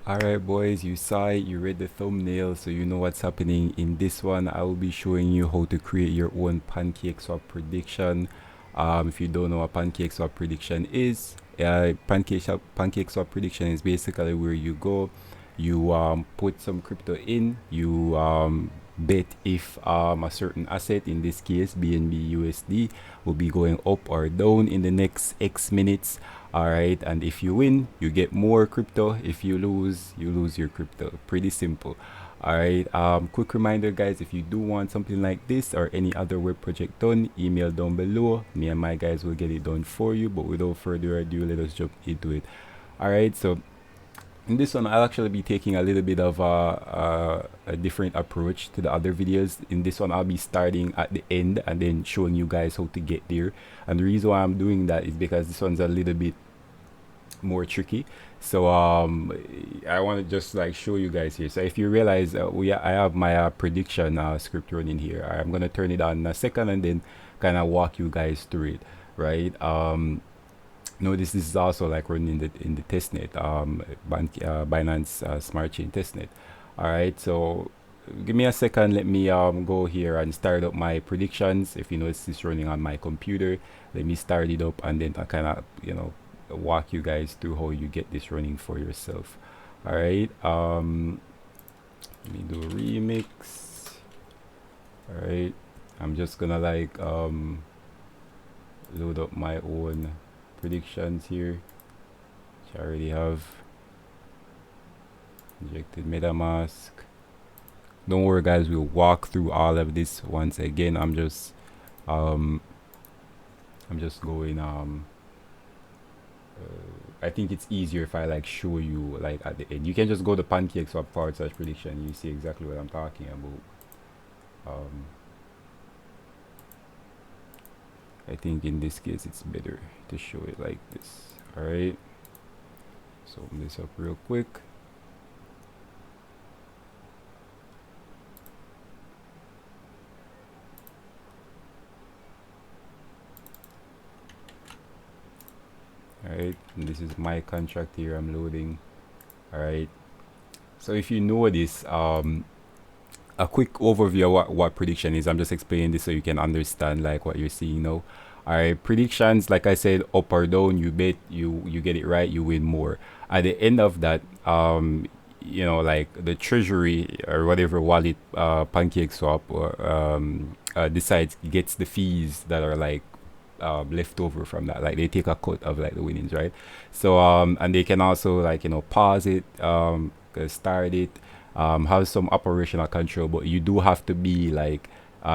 Alright boys, you saw it, you read the thumbnail, so you know what's happening. In this one, I will be showing you how to create your own pancakeswap prediction. If you don't know what pancakeswap prediction is, pancakeswap prediction is basically where you go, you put some crypto in, you bet if a certain asset, in this case BNB USD, will be going up or down in the next X minutes. All right, and if you win, you get more crypto. If you lose your crypto. Pretty simple. All right, quick reminder guys, if you do want something like this or any other web project done, email down below. Me and my guys will get it done for you. But without further ado, let us jump into it. All right, so in this one, I'll actually be taking a little bit of a different approach to the other videos. In this one, I'll be starting at the end and then showing you guys how to get there. And the reason why I'm doing that is because this one's a little bit more tricky. So I want to just like show you guys here. So if you realize I have my prediction script running here. I'm gonna turn it on in a second and then kind of walk you guys through it, right? Notice this is also like running in the testnet, Binance Smart Chain testnet. All right, so give me a second. Let me go here and start up my predictions. If you notice this running on my computer, let me start it up and then I kind of walk you guys through how you get this running for yourself. All right, let me do a remix. All right, I'm just gonna like load up my own predictions here, which I already have. Injected metamask. Don't worry guys, we'll walk through all of this once again. I'm just going I think it's easier if I like show you like at the end. You can just go to pancakeswap / prediction. You see exactly what I'm talking about. I think in this case it's better to show it like this. All right, so open this up real quick. All right, and this is my contract here I'm loading. All right, so if you notice a quick overview of what prediction is. I'm just explaining this so you can understand like what you're seeing now. All right, predictions, like I said, up or down, you bet, you get it right, you win more. At the end of that, like the treasury or whatever wallet, pancakeswap or decides, gets the fees that are like left over from that. Like they take a cut of like the winnings, right? So and they can also like pause it, start it, have some operational control, but you do have to be like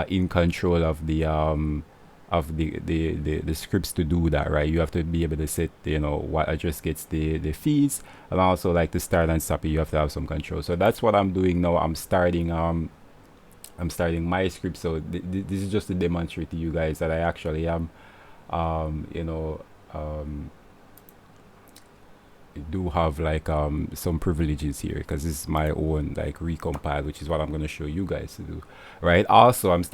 in control of the scripts to do that, right? You have to be able to set what address gets the fees, and also like to start and stop it, you have to have some control. So that's what I'm doing now. I'm starting my script. So this is just to demonstrate to you guys that I actually am do have like some privileges here, because this is my own like recompile, which is what I'm going to show you guys to do, right? Also I'm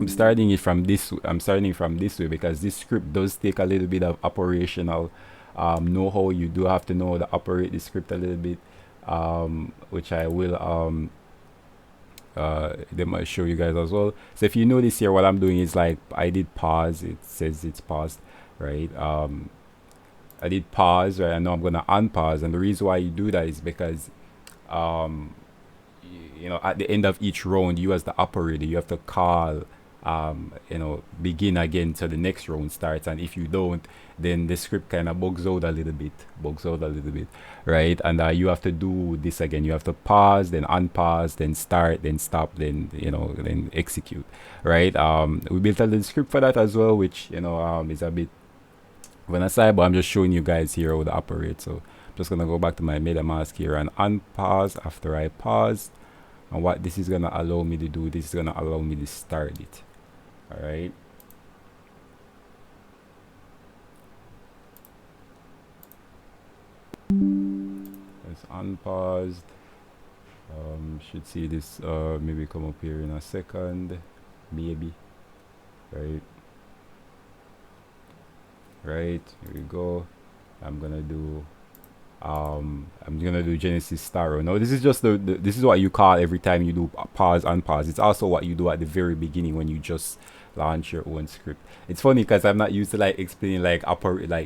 starting it from this I'm starting from this way because this script does take a little bit of operational know-how. You do have to know how to operate the script a little bit, which I will they might show you guys as well. So if you notice here, what I'm doing is like I did pause. It says it's paused, right? I did pause, right? And now I'm gonna unpause, and the reason why you do that is because at the end of each round, you as the operator, you have to call begin again so the next round starts. And if you don't, then the script kind of bugs out a little bit, right? And you have to do this again. You have to pause, then unpause, then start, then stop, then then execute, right? We built a little script for that as well, which is a bit of an aside, but I'm just showing you guys here how to operate. So I'm just gonna go back to my metamask here and unpause after I pause. And what this is gonna allow me to do, this is gonna allow me to start it. All right. It's unpaused. Should see this maybe come up here in a second, maybe. Right, here we go. I'm gonna do I'm gonna do Genesis start run. Now this is just this is what you call every time you do pause unpause. It's also what you do at the very beginning when you just launch your own script. It's funny because I'm not used to like explaining like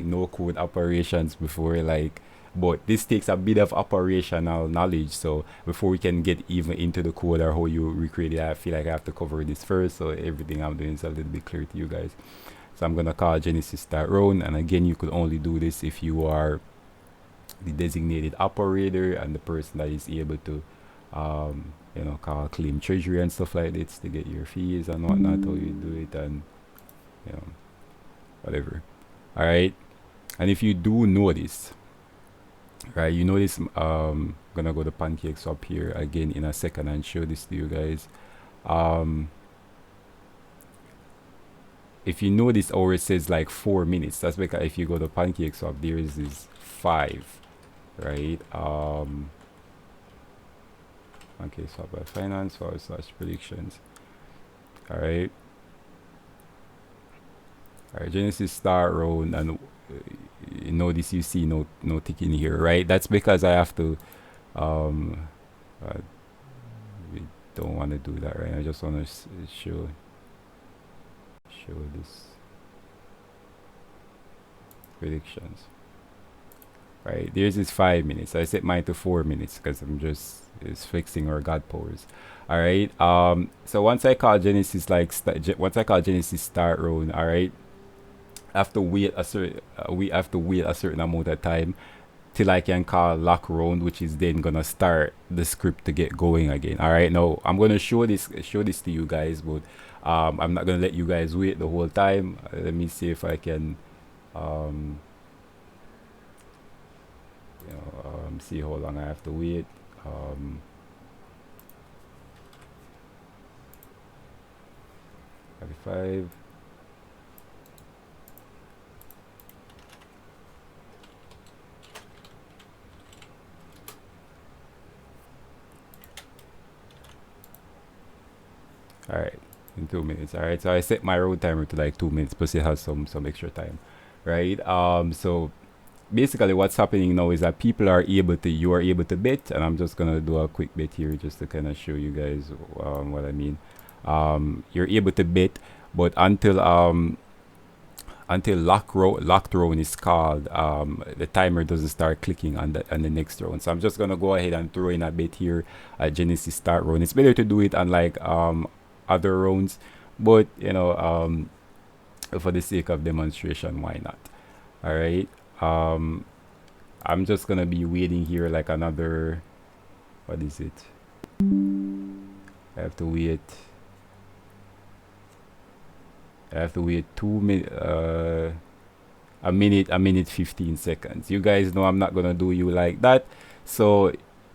no code operations before, like, but this takes a bit of operational knowledge. So before we can get even into the code or how you recreate it, I feel like I have to cover this first, so everything I'm doing is a little bit clear to you guys. So I'm gonna call Genesis start run, and again, you could only do this if you are the designated operator and the person that is able to call claim treasury and stuff like this to get your fees and whatnot, how you do it, and whatever. All right, and if you do notice, right, you notice gonna go to pancakeswap here again in a second and show this to you guys. If you notice where it says like 4 minutes, that's because if you go to pancakeswap, there is this 5, right? Pancakeswap by finance / predictions. All right, Genesis start round, and you notice you see no ticking here, right? That's because I have to we don't want to do that, right? I just want to show this predictions. Right, there's is 5 minutes. I set mine to 4 minutes because I'm just fixing our God powers. All right. So once I call Genesis start round, all right, I have to wait a certain amount of time till I can call lock round, which is then gonna start the script to get going again. All right. Now I'm gonna show this to you guys, but I'm not gonna let you guys wait the whole time. Let me see if I can see how long I have to wait. 45. All right, in 2 minutes. All right, so I set my road timer to like 2 minutes, plus it has some extra time, right? So basically what's happening now is that you are able to bet, and I'm just gonna do a quick bet here just to kind of show you guys what I mean. You're able to bet, but until locked round is called, the timer doesn't start clicking on the next round. So I'm just gonna go ahead and throw in a bet here at Genesis start round. It's better to do it on like other rounds, but for the sake of demonstration, why not? All right. I'm just gonna be waiting here like another, what is it? I have to wait 2 minutes, a minute 15 seconds. You guys know I'm not gonna do you like that, so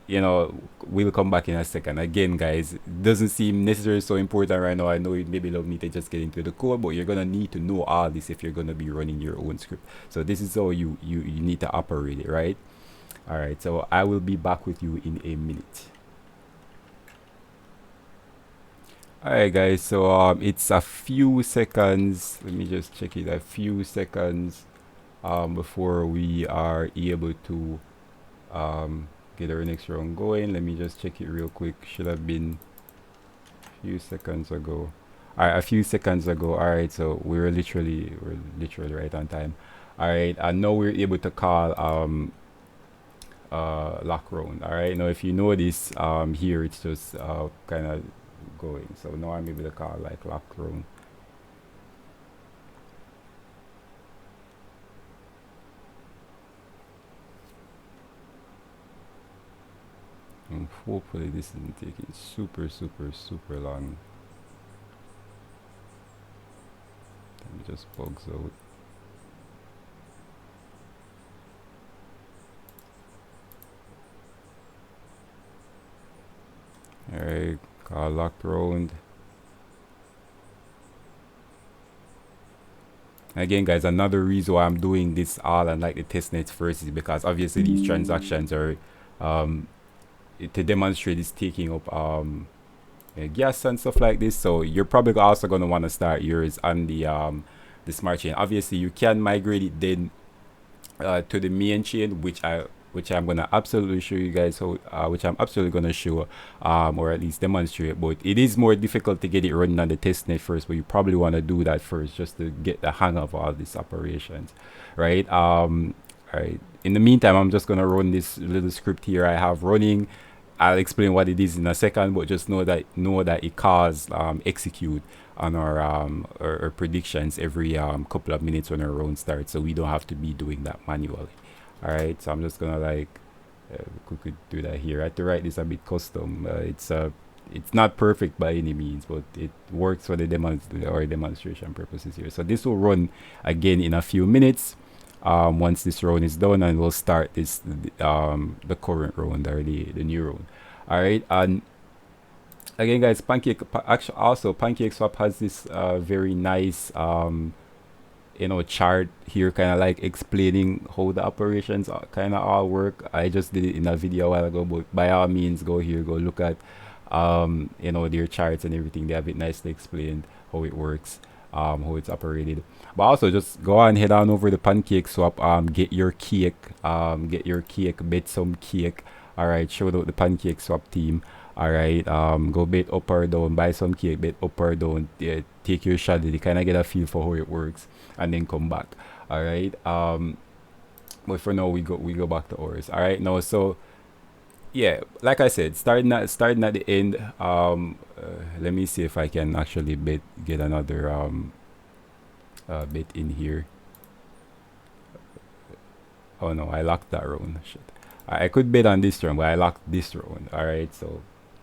we'll come back in a second. Again, guys, it doesn't seem necessarily so important right now. I know you maybe love me to just get into the code, but you're gonna need to know all this if you're gonna be running your own script. So this is how you need to operate it, right? All right, so I will be back with you in a minute. All right, guys, so it's a few seconds. Let me just check it. A few seconds before we are able to get our next round going. Let me just check it real quick. Should have been a few seconds ago. All right, a few seconds ago. All right, so we're literally right on time. All right, and now we're able to call lock round. All right, now if you notice here, it's just kind of going. So now I'm able to call like lock round. And hopefully this isn't taking super long. It just bugs out. Alright, call locked round. Again, guys, another reason why I'm doing this all and like the testnet first is because obviously these transactions are to demonstrate is taking up gas and stuff like this. So you're probably also going to want to start yours on the smart chain. Obviously you can migrate it then to the main chain, which I which I'm gonna absolutely show you guys how, which I'm absolutely gonna show, or at least demonstrate. But it is more difficult to get it running on the testnet first, but you probably want to do that first just to get the hang of all these operations, right? All right. In the meantime, I'm just gonna run this little script here I have running. I'll explain what it is in a second, but just know that it calls execute on our predictions every couple of minutes when our round starts, so we don't have to be doing that manually. All right, so I'm just gonna like we could do that here. I have to write this a bit custom. It's not perfect by any means, but it works for the demonstration purposes here. So this will run again in a few minutes. Once this round is done, and we'll start this the current round or the new round. All right, and again, guys, actually also pancakeswap has this very nice chart here, kind of like explaining how the operations kind of all work. I just did it in a video a while ago, but by all means, go here, go look at their charts and everything. They have it nicely explained how it works, how it's operated. But also just go on, head on over to pancakeswap, get your cake, bet some cake. All right, shout out the pancakeswap team. All right, go bet up or down, buy some cake, bet up or down, take your shot, you kind of get a feel for how it works, and then come back. All right, but for now we go back to ours. All right, now so yeah, like I said, starting at the end. Let me see if I can actually get another bit in here. Oh no, I locked that round. Shit. I could bet on this round, but I locked this round. All right, so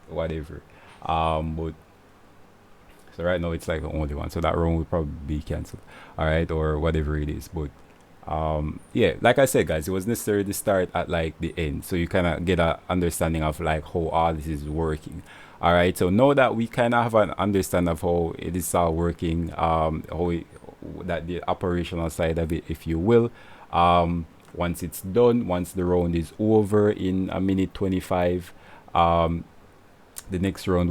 whatever. But so right now it's like the only one, so that round will probably be cancelled. All right, or whatever it is. But yeah, like I said, guys, it was necessary to start at like the end, so you kind of get a understanding of like how all this is working. All right, so now that we kind of have an understanding of how it is all working, that the operational side of it, if you will, once it's done, once the round is over in a minute 25, the next round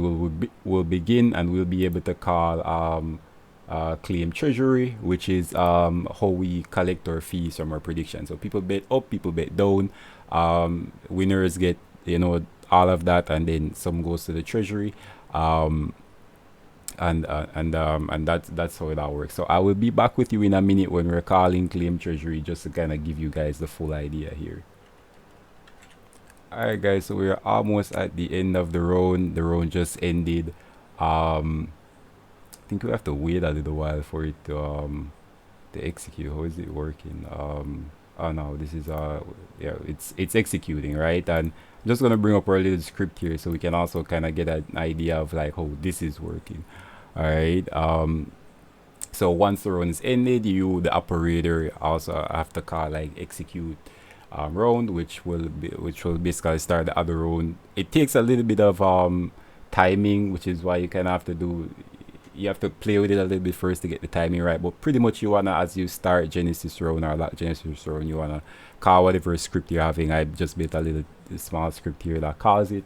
will begin, and we'll be able to call claim treasury, which is how we collect our fees from our predictions. So people bet up, people bet down, winners get all of that, and then some goes to the treasury, and that's how that works. So I will be back with you in a minute when we're calling claim treasury, just to kind of give you guys the full idea here. All right, guys, so we're almost at the end of the round. The round just ended. I think we have to wait a little while for it to execute. How is it working? Oh no, this is yeah, it's executing, right? And I'm just gonna bring up our little script here so we can also kind of get an idea of like how this is working. All right, so once the round is ended, the operator also have to call like execute round, which will basically start the other round. It takes a little bit of timing, which is why you kind of have to play with it a little bit first to get the timing right. But pretty much you wanna, as you start Genesis round or lock Genesis round, you wanna call whatever script you're having. I just built a little small script here that calls it.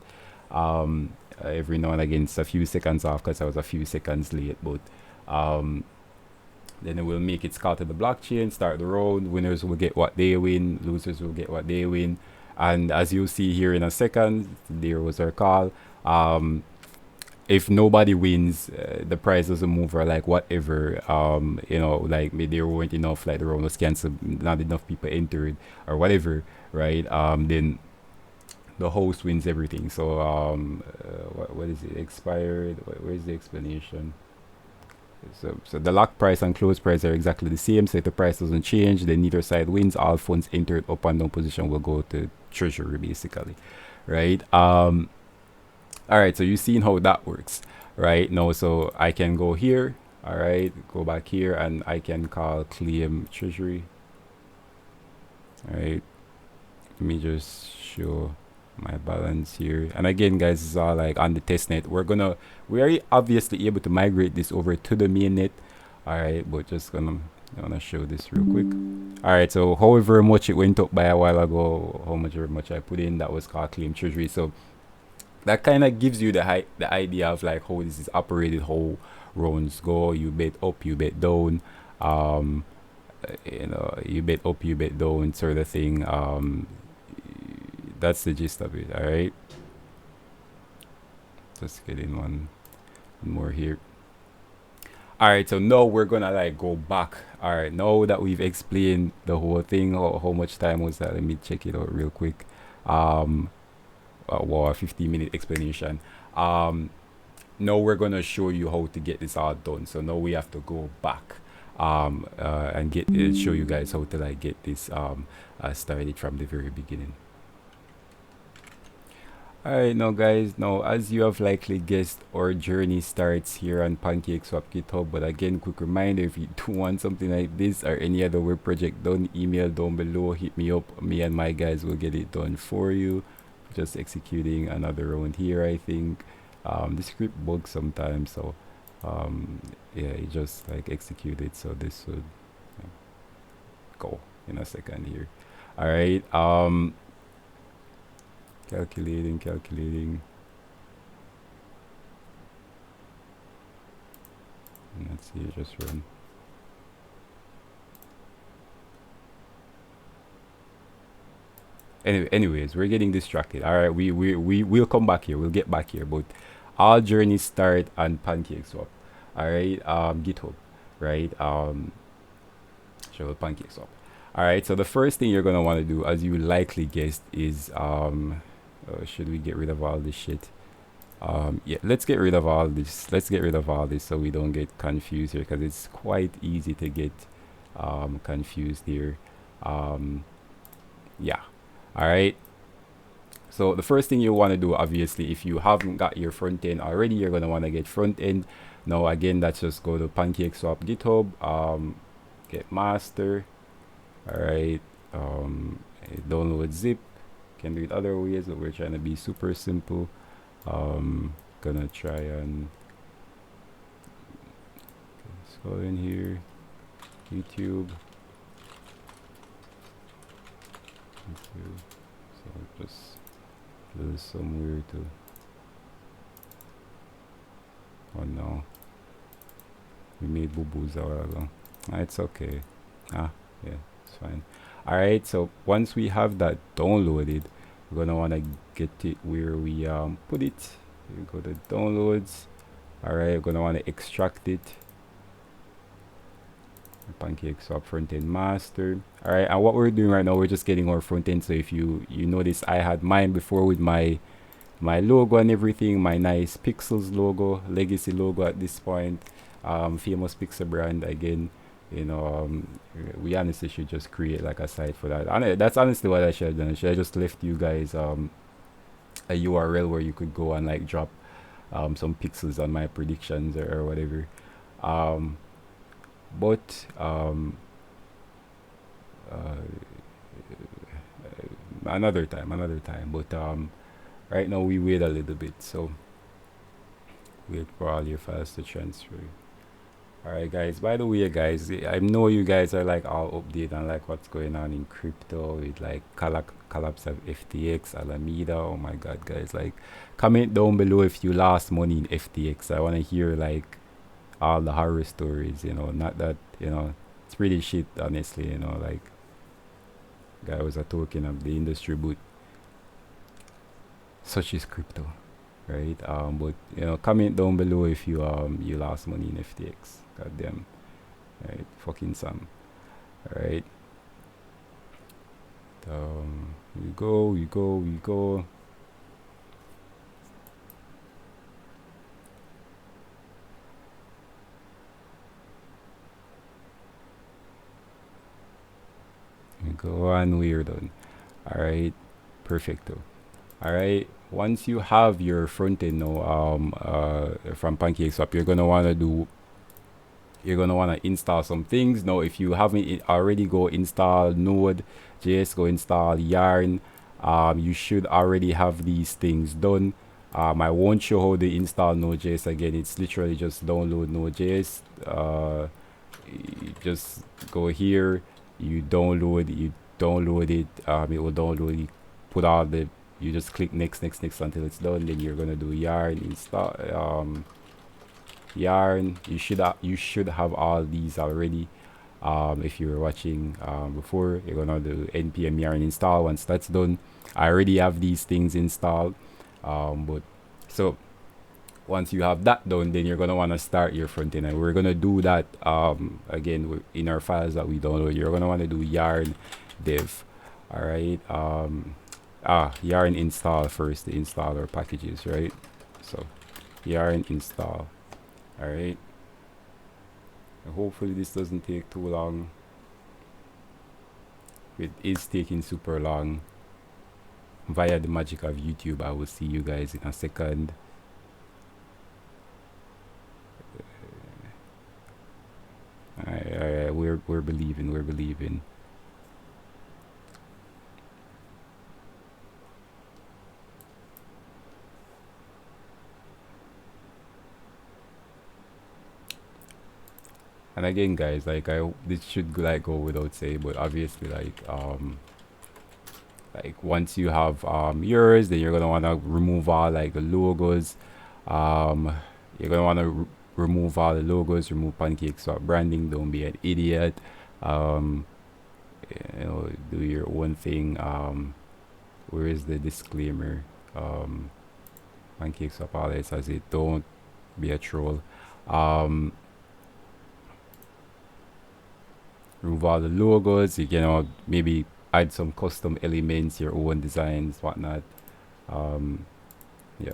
Every now and again it's a few seconds off because I was a few seconds late, but then it will make its call to the blockchain, start the round. Winners will get what they win, losers will get what they win. And as you'll see here in a second, there was our call. If nobody wins, the price doesn't move, or like whatever, like maybe there weren't enough, like the round was cancelled, not enough people entered or whatever, right? Then the host wins everything. So what is it, expired? Where's the explanation? So the lock price and close price are exactly the same. So if the price doesn't change, then neither side wins. All funds entered up and down position will go to treasury, basically, right? All right, so you've seen how that works, right? Now, so I can go here, all right, go back here, and I can call claim treasury. All right, let me just show my balance here. And again, guys, this is all like on the testnet. We are obviously able to migrate this over to the mainnet. All right, but I want to show this real quick. All right, so however much it went up by a while ago, however much I put in, that was called claim treasury. So that kind of gives you the idea of like how this is operated, how rounds go. You bet up, you bet down, you bet up, you bet down, sort of thing. that's the gist of it. All right, just getting one more here. All right, so now we're gonna like go back. All right, now that we've explained the whole thing, how much time was that? Let me check it out real quick. Wow, a 15-minute explanation. Now we're gonna show you how to get this all done. So now we have to go back and get show you guys how to like get this started from the very beginning. Alright, now guys, now as you have likely guessed, our journey starts here on pancakeswap GitHub. But again, quick reminder, if you do want something like this or any other web project done, email down below, hit me up, me and my guys will get it done for you. Just executing another round here, I think. The script bugs sometimes, so yeah, it just like executed, so this would go in a second here. Alright, calculating. And let's see, just run. Anyways, we're getting distracted. All right, we'll come back here. We'll get back here. But all journeys start on pancakeswap. All right, GitHub, right? Show pancakeswap. All right, so the first thing you're gonna want to do, as you likely guessed, is should we get rid of all this shit? Yeah, let's get rid of all this. Let's get rid of all this so we don't get confused here, because it's quite easy to get confused here. Yeah. All right. So the first thing you want to do, obviously, if you haven't got your front end already, you're gonna want to get front end. Now again, that's just go to pancakeswap GitHub, get master. All right. Download zip. Can do it other ways, but we're trying to be super simple. Gonna try and let's go in here, YouTube. So just do somewhere to. Oh no, we made boo-boos a while ago. It's okay. Yeah, it's fine. All right, so once we have that downloaded, we're gonna want to get it where we put it. You go to downloads. All right, we're gonna want to extract it. Pancakeswap frontend master. All right, and what we're doing right now, we're just getting our frontend. So if you notice, I had mine before with my logo and everything, my nice Pixels logo, legacy logo at this point, famous Pixel brand again. You know, we honestly should just create like a site for that. And that's honestly what I should have done. I should have just left you guys a URL where you could go and like drop some pixels on my predictions or whatever. But another time. But right now we wait a little bit, so wait for all your files to transfer. Alright guys, by the way guys, I know you guys are like all updated on like what's going on in crypto with like collapse of FTX, Alameda. Oh my god guys, like comment down below if you lost money in FTX. I want to hear like all the horror stories, you know, not that, you know, it's pretty shit honestly, you know, like guy was a token of the industry, but such is crypto, right? But you know, comment down below if you you lost money in FTX. Goddamn, right? Fucking Sam. All right. We go. We go and we're done. All right. Perfecto. All right. Once you have your front end now, from pancakeswap, you're gonna wanna install some things. Now if you haven't already, go install Node.js, go install Yarn. You should already have these things done. I won't show how to install Node.js again. It's literally just download Node.js. You just go here, you download it, it will download it, put all the, you just click next until it's done. Then you're gonna do Yarn install, Yarn. You should have all these already. If you were watching before, you're gonna do npm yarn install. Once that's done, I already have these things installed, but so once you have that done, then you're gonna want to start your front end, and we're gonna do that again in our files that we download. You're gonna want to do yarn dev. All right, yarn install first, the installer packages, right? So yarn install. All right, hopefully this doesn't take too long. It is taking super long. Via the magic of YouTube, I will see you guys in a second. All right, we're believing. And again, guys, like this should like go without saying, but obviously, like once you have yours, then you're gonna want to remove all like the logos. You're gonna want to remove all the logos, remove pancakeswap branding. Don't be an idiot. You know, do your own thing. Where is the disclaimer? Pancakeswap always says it. Don't be a troll. Remove all the logos. You can maybe add some custom elements, your own designs, whatnot. Yeah.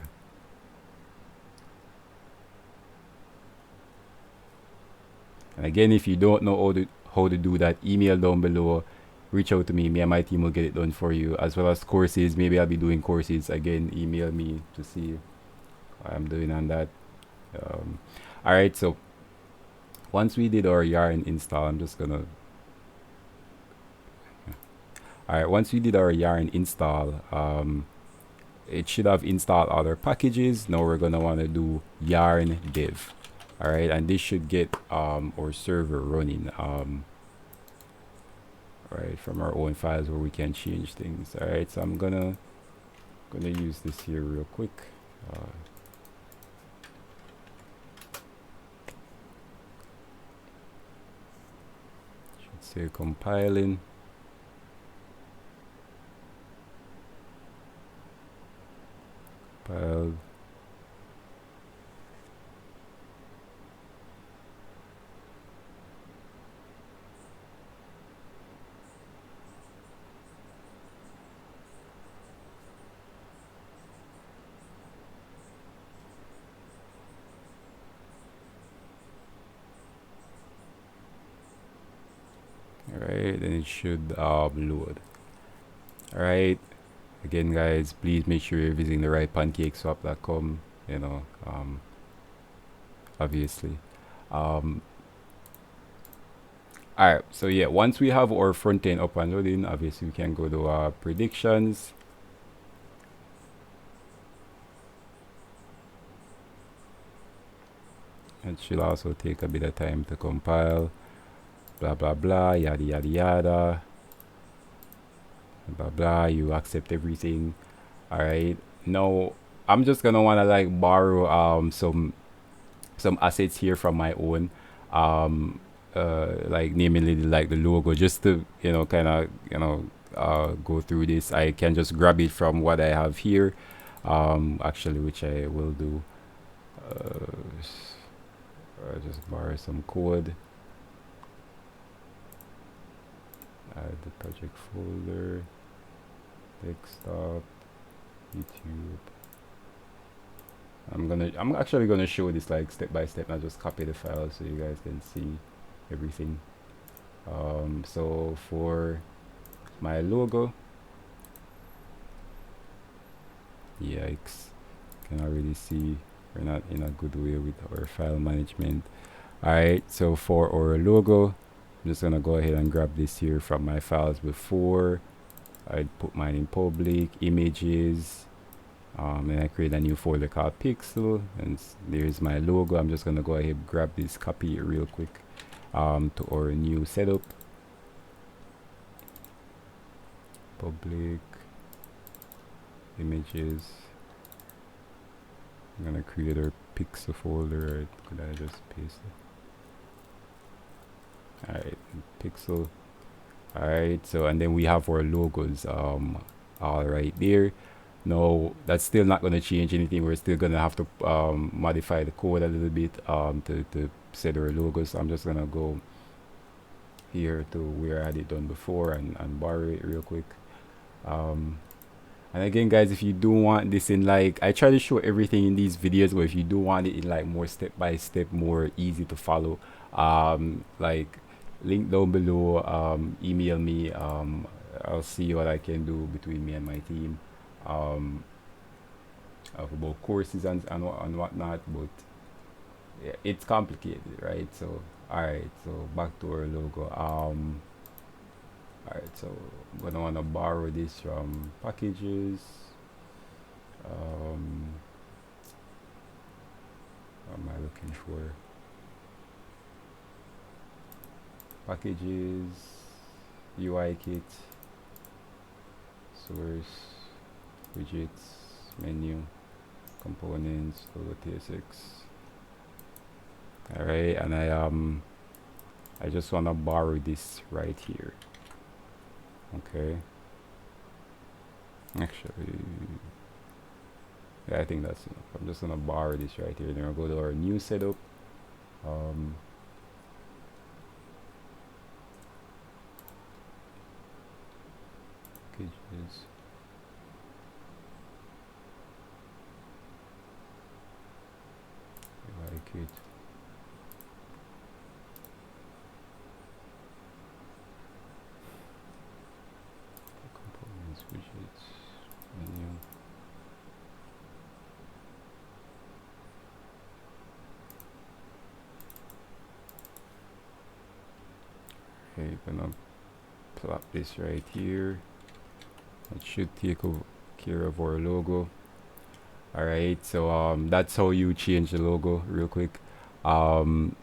And again, if you don't know how to do that, email down below. Reach out to me. Me and my team will get it done for you. As well as courses. Maybe I'll be doing courses. Again, email me to see what I'm doing on that. Alright, so once we did our yarn install, I'm just gonna... Alright, once we did our yarn install, it should have installed other packages. Now we're gonna want to do yarn dev. All right, and this should get our server running right from our own files where we can change things. All right, so I'm gonna use this here real quick. Should say compiling. Compile. Alright, then it should load. Alright, again guys, please make sure you're visiting the right pancakeswap.com, you know, obviously. Alright, so yeah, once we have our front end up and loading, obviously we can go to predictions. It should also take a bit of time to compile. Blah blah blah, yada yada yada, blah blah. You accept everything. All right, now I'm just gonna wanna like borrow some assets here from my own, like namely like the logo, just to kind of go through this. I can just grab it from what I have here, actually, which I will do. Just borrow some code. Add the project folder, desktop, YouTube. I'm actually gonna show this like step by step, not just copy the file so you guys can see everything. So for my logo, yikes, can already see we're not in a good way with our file management. Alright, so for our logo, I'm just gonna go ahead and grab this here from my files before. I'd put mine in public, images, and I create a new folder called pixel, and there's my logo. I'm just gonna go ahead and grab this, copy it real quick to our new setup. Public, images. I'm gonna create our pixel folder. Could I just paste it? All right, pixel. All right, so and then we have our logos all right there. No, that's still not going to change anything. We're still going to have to modify the code a little bit to set our logos. I'm just going to go here to where I had it done before and borrow it real quick. And again, guys, if you do want this in like, I try to show everything in these videos, but if you do want it in like more step by step, more easy to follow, like link down below, email me, I'll see what I can do between me and my team, about courses and whatnot, but yeah, it's complicated, right? So, all right, so back to our logo. All right, so I'm gonna wanna borrow this from packages. What am I looking for? Packages, UI kit, source, widgets, menu, components, logo TSX. All right, and I just wanna borrow this right here. Okay. Actually, yeah, I think that's enough. I'm just gonna borrow this right here. Then I'll go to our new setup. Packages. I like it. Components, widgets, menu. Okay, gonna plop this right here. It should take care of our logo. All right, so that's how you change the logo real quick. Now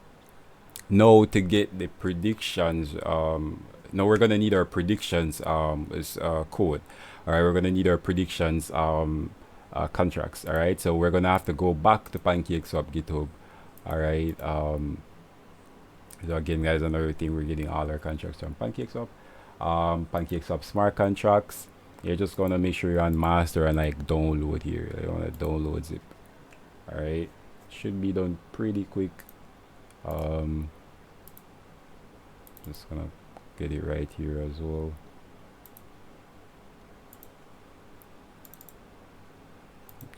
to get the predictions, now we're gonna need our predictions is code. All right, we're gonna need our predictions contracts. All right, so we're gonna have to go back to pancakeswap GitHub. All right, so again, guys, another thing, we're getting all our contracts from pancakeswap. Pancakeswap smart contracts. You're just gonna make sure you're on master and like download here. You wanna download zip. All right, should be done pretty quick. Just gonna get it right here as well.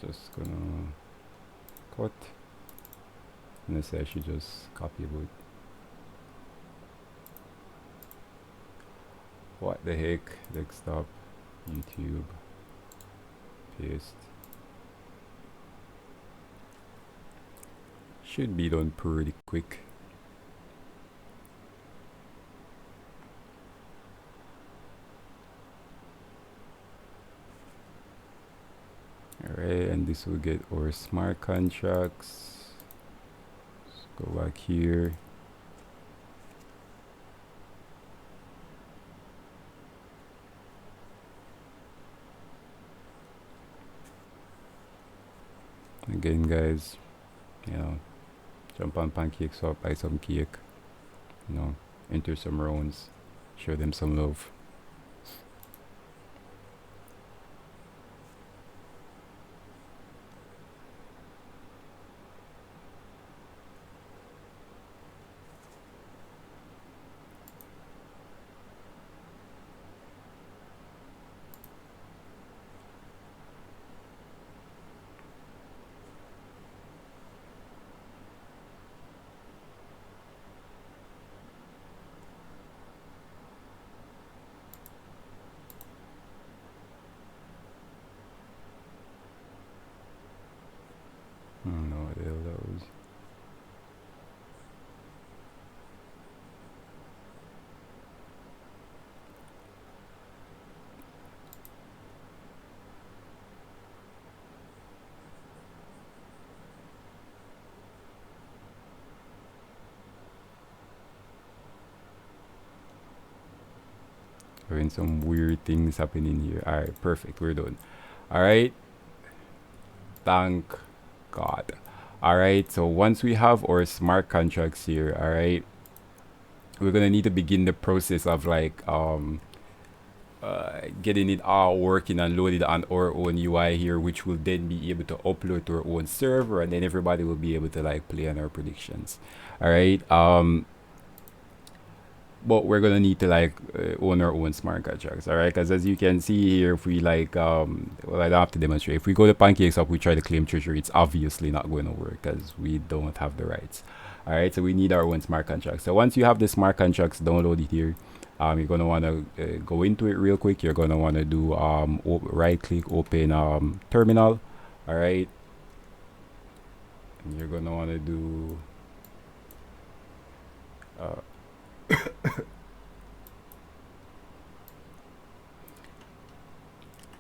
Just gonna cut. And I say I should just copy it. What the heck? Desktop, YouTube, paste. Should be done pretty quick. Alright, and this will get our smart contracts. Let's go back here. Again, guys, you know, jump on pancakeswap, buy some cake, you know, enter some rounds, show them some love. I don't know what the hell that was. Having some weird things happening here. Alright, perfect, we're done. Alright, thank God. Alright, so once we have our smart contracts here, alright, we're gonna need to begin the process of like getting it all working and loaded on our own UI here, which will then be able to upload to our own server, and then everybody will be able to like play on our predictions. All right. But we're gonna need to like own our own smart contracts. All right, because as you can see here, if we like well, I don't have to demonstrate. If we go to pancakeswap, we try to claim treasury, it's obviously not going to work because we don't have the rights. All right, so we need our own smart contracts. So once you have the smart contracts downloaded here, you're gonna want to go into it real quick. You're gonna want to do right click, open terminal. All right, and you're gonna want to do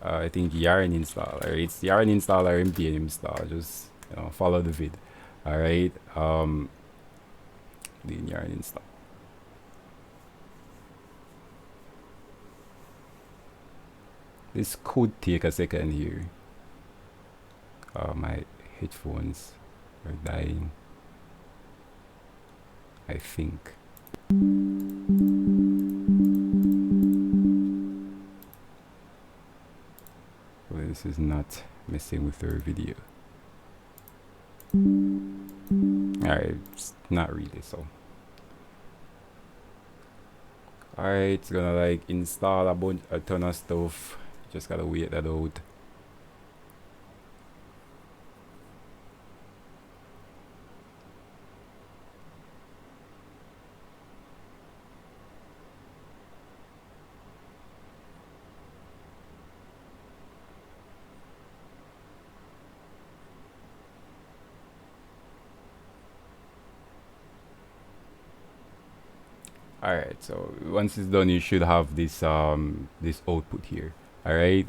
I think yarn installer. It's yarn installer npm install. Just follow the vid. All right. The yarn install. This could take a second here. My headphones are dying, I think. Well, this is not messing with our video. Alright, it's not really so. Alright, it's gonna like install a ton of stuff. Just gotta wait that out. Alright, so once it's done, you should have this this output here. Alright,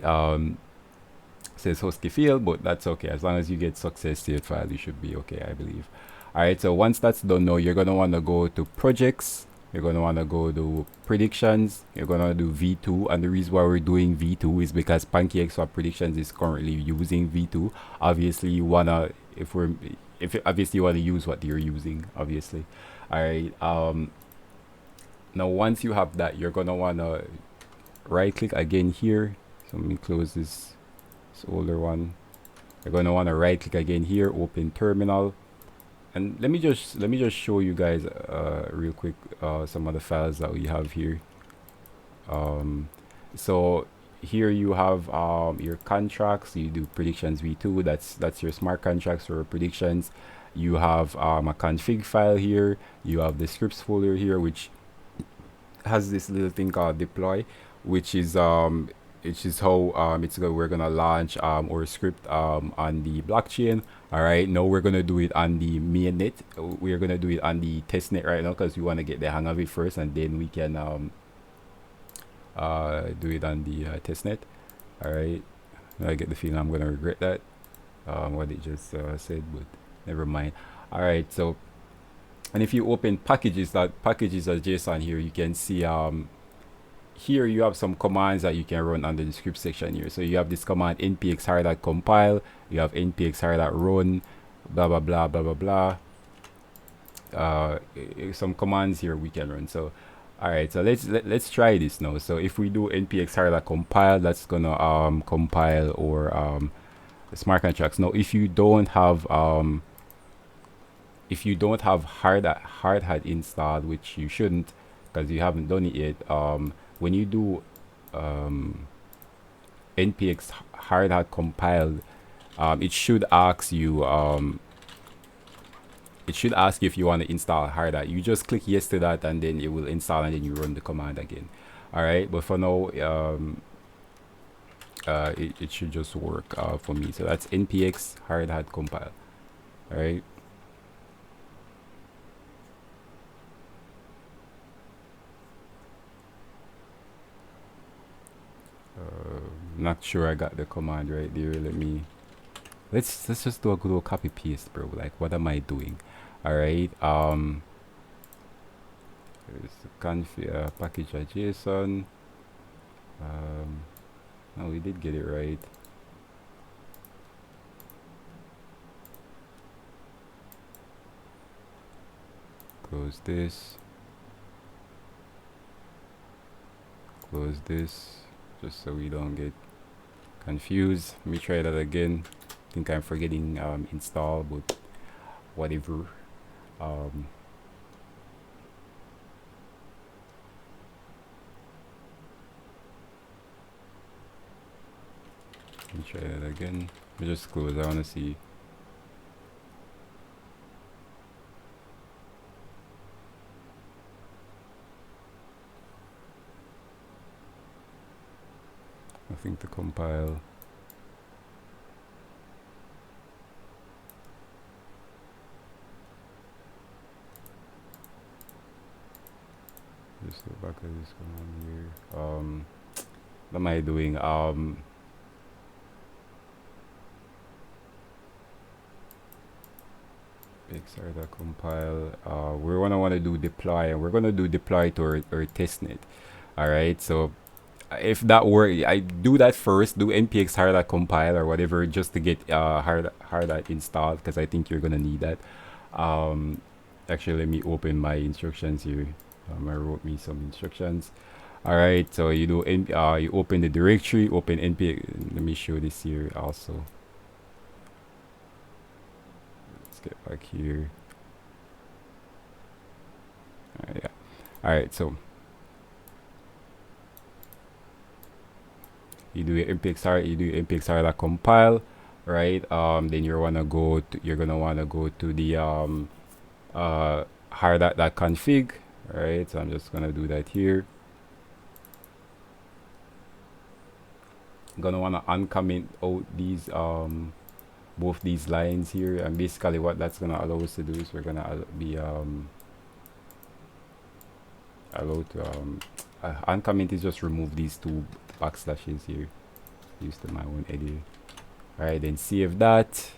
says husky field, but that's okay. As long as you get success state file, you should be okay, I believe. Alright, so once that's done now, you're gonna wanna go to projects. You're gonna wanna go to predictions. You're gonna do V2, and the reason why we're doing V2 is because pancakeswap predictions is currently using V2. Obviously, you wanna obviously you wanna use what you're using, obviously. Alright, now once you have that, you're gonna wanna right click again here. So let me close this older one. You're gonna wanna right click again here, open terminal, and let me just show you guys real quick some of the files that we have here. So here you have your contracts. You do predictions v2. That's your smart contracts for predictions. You have a config file here. You have the scripts folder here, which has this little thing called deploy, which is how we're gonna launch our script on the blockchain. All right, now we're gonna do it on the mainnet. We're gonna do it on the testnet right now because we want to get the hang of it first, and then we can do it on the testnet. All right, I get the feeling I'm gonna regret that what it just said, but never mind. All right, so and if you open packages as JSON here, you can see here you have some commands that you can run under the script section here. So you have this command npx hardhat compile, you have npx hardhat run, blah blah blah blah blah blah. Some commands here we can run. So all right, so let's try this now. So if we do npx hardhat compile, that's gonna compile or smart contracts. Now if you don't have hardhat installed, which you shouldn't because you haven't done it yet, when you do npx hardhat compiled, it should ask you if you want to install hardhat. You just click yes to that, and then it will install, and then you run the command again. All right, but for now it should just work for me. So that's npx hardhat compile. All right. Not sure I got the command right there. Let's just do a good old copy paste, bro. Like, what am I doing? All right. There's the config package.json. No, we did get it right. Close this. close this just so we don't get confused. Let me try that again. I think I'm forgetting install, but whatever. Let me try that again. Let me just close. I want to see. Nothing to compile. Just go back to this one here. What am I doing? Sorry, that compile. We're gonna want to do deploy, and we're gonna do deploy to our testnet. All right. So if that works, I do that first. Do npx hardhat compile or whatever just to get hardhat installed, because I think you're gonna need that. Actually, let me open my instructions here. I wrote me some instructions. All right. So you do you open the directory, open npx. Let me show this here also. Get back here. Yeah. All right. So you do npx hardhat compile, right? Then you're gonna go to the hardhat.config, right? So I'm just gonna do that here. I'm gonna wanna uncomment out these both these lines here, and basically what that's gonna allow us to do is we're gonna be allowed to uncomment is just remove these two backslashes here. Use to my own editor. Alright, then save that.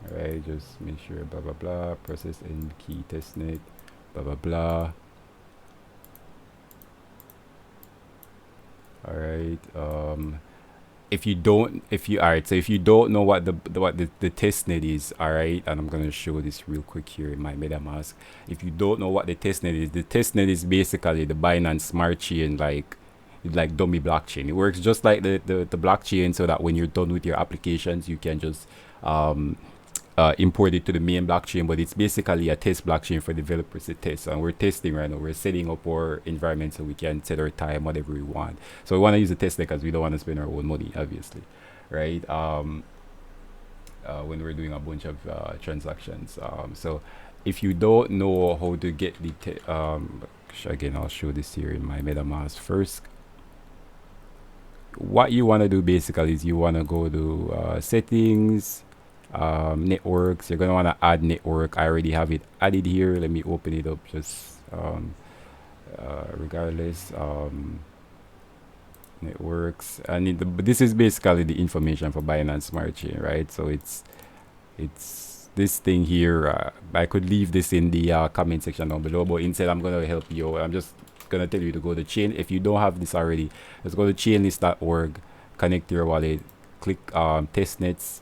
Alright, just make sure blah blah blah, process and key testnet, blah blah blah. Alright, if you don't know what the testnet is, all right, and I'm gonna show this real quick here in my metamask. If you don't know what the testnet is basically the Binance smart chain, like dummy blockchain. It works just like the blockchain, so that when you're done with your applications, you can just import it to the main blockchain. But it's basically a test blockchain for developers to test, and we're testing right now. We're setting up our environment so we can set our time, whatever we want. So we want to use the testnet because we don't want to spend our own money, obviously, right? When we're doing a bunch of transactions. So if you don't know how to get the again, I'll show this here in my metamask first. What you want to do basically is you want to go to settings, networks. You're going to want to add network. I already have it added here. Let me open it up just regardless. Networks, and this is basically the information for Binance Smart Chain, right? So it's this thing here. I could leave this in the comment section down below, but instead I'm going to help you. I'm just going to tell you to go to chain. If you don't have this already, let's go to chainlist.org, connect your wallet, click testnets,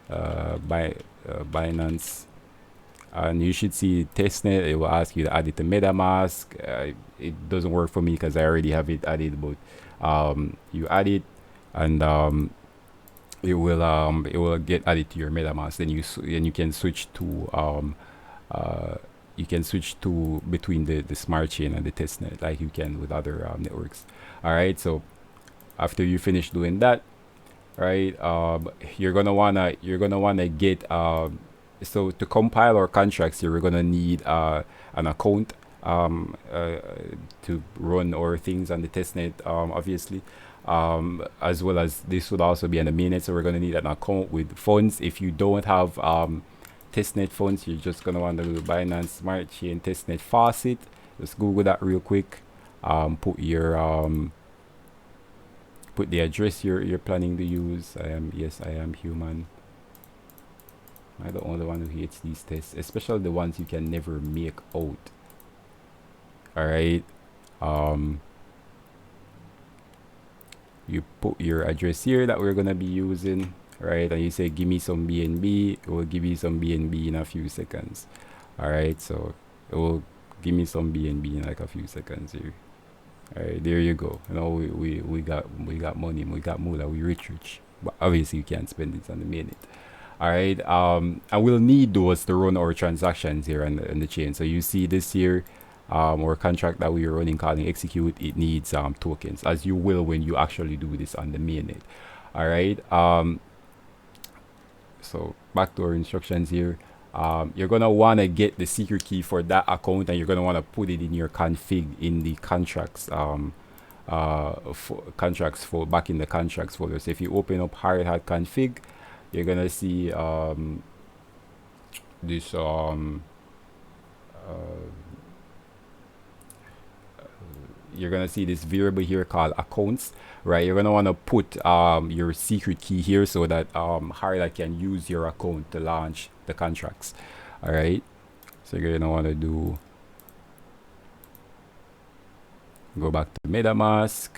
Binance, and you should see testnet. It will ask you to add it to metamask. It doesn't work for me because I already have it added, but you add it, and it will get added to your metamask. Then you can switch to between the smart chain and the testnet, like you can with other networks. All right, so after you finish doing that, right, you're gonna wanna get so to compile our contracts here, we're gonna need an account to run our things on the testnet, obviously, as well as this would also be on the mainnet. So we're going to need an account with funds. If you don't have testnet funds, you're just going to want to do Binance Smart Chain testnet faucet. Just Google that real quick. Put the address you're planning to use. I am human. I'm the only one who hates these tests, especially the ones you can never make out. All right, you put your address here that we're gonna be using, right? And you say give me some BNB. It will give you some BNB in a few seconds. All right, so it will give me some BNB in like a few seconds here. All right, there you go. You know, we got money, we got moolah, we rich. But obviously, you can't spend it on the minute. All right. And we'll need those to run our transactions here in the chain. So you see this here, our contract that we are running calling execute, it needs tokens, as you will when you actually do this on the mainnet. All right. So back to our instructions here. You're gonna wanna get the secret key for that account, and you're gonna wanna put it in your config in the contracts contracts for back in the contracts folder. So if you open up hardhat config, you're gonna see this you're gonna see this variable here called accounts, right? You're gonna want to put your secret key here so that hardhat can use your account to launch the contracts. All right, so you're gonna want to go back to metmask.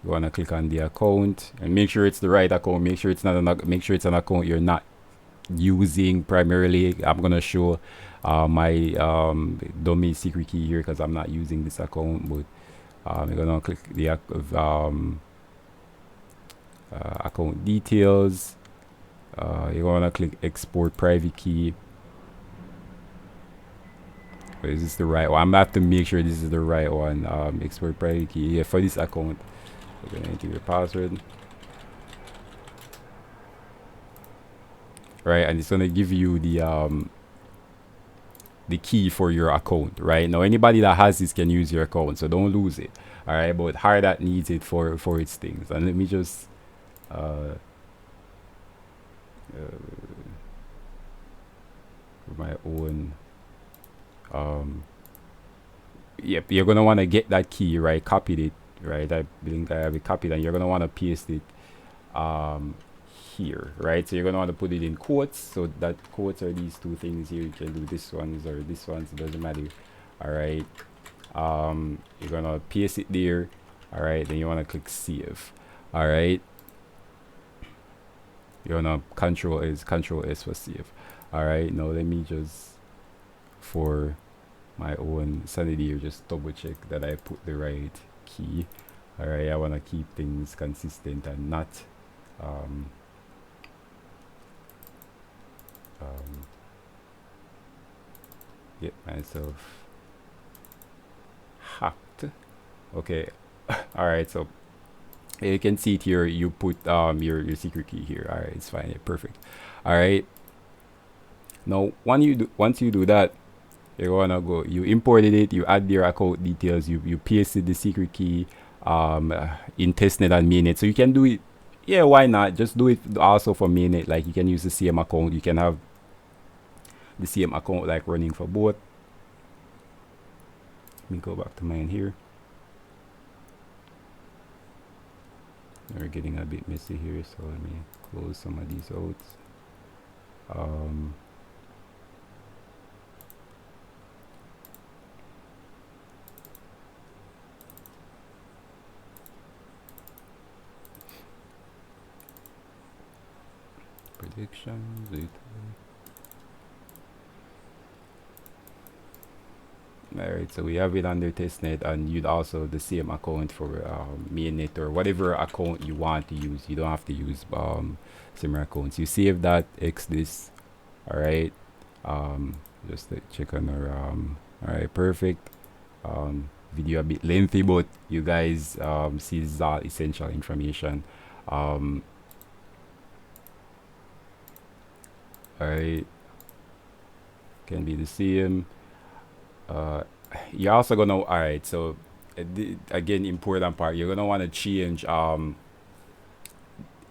You want to click on the account and make sure it's the right account. Make sure it's not make sure it's an account you're not using primarily. I'm gonna show my domain secret key here because I'm not using this account, but you're gonna click the account details. You're gonna click export private key. Is this the right one? I'm gonna have to make sure this is the right one. Export private key. Yeah, for this account, you're gonna enter your password. Right, and it's gonna give you the key for your account. Right now, anybody that has this can use your account, so don't lose it. All right, but hardhat needs it for its things. And let me just my own yep, you're gonna want to get that key, right? Copied it, right? I think I have it copied, and you're gonna want to paste it here, right? So you're gonna want to put it in quotes. So that quotes are these two things here. You can do this ones or this ones, it doesn't matter. All right, you're gonna paste it there. All right, then you want to click save. All right, you're gonna control S for save. All right, now let me just, for my own sanity here, just double check that I put the right key. All right, I want to keep things consistent and not get myself hacked. Okay. All right, so you can see it here. You put your secret key here. All right, it's fine. Yeah, perfect. All right, now once you do that, you're gonna go, you imported it, you add your account details, you pasted the secret key in testnet and mainnet. So you can do it, yeah, why not just do it also for mainnet. Like you can use the same account, you can have the same account like running for both. Let me go back to mine here. We're getting a bit messy here, so let me close some of these out. Predictions. Alright, so we have it under testnet, and you'd also the same account for mainnet or whatever account you want to use. You don't have to use similar accounts. You save that, X this. Alright, just to check on our alright, perfect. Video a bit lengthy, but you guys see this is all essential information. Alright, can be the same. You're also gonna, all right, so again, important part, you're gonna want to change in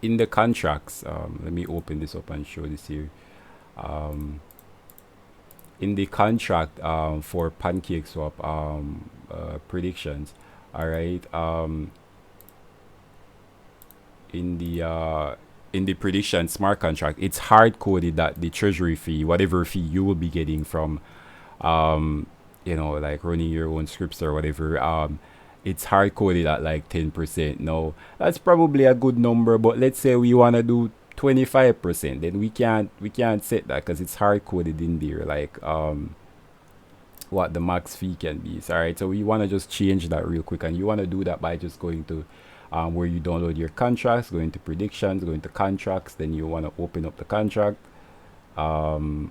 the contracts. Let me open this up and show this here. In the contract for pancakeswap predictions, all right, in the prediction smart contract, it's hard coded that the treasury fee, whatever fee you will be getting from you know, like running your own scripts or whatever, it's hard coded at like 10%. Now that's probably a good number, but let's say we want to do 25%, then we can't set that because it's hard coded in there. Like what the max fee can be. All right, so we want to just change that real quick, and you want to do that by just going to where you download your contracts, going to predictions, going to contracts, then you want to open up the contract, and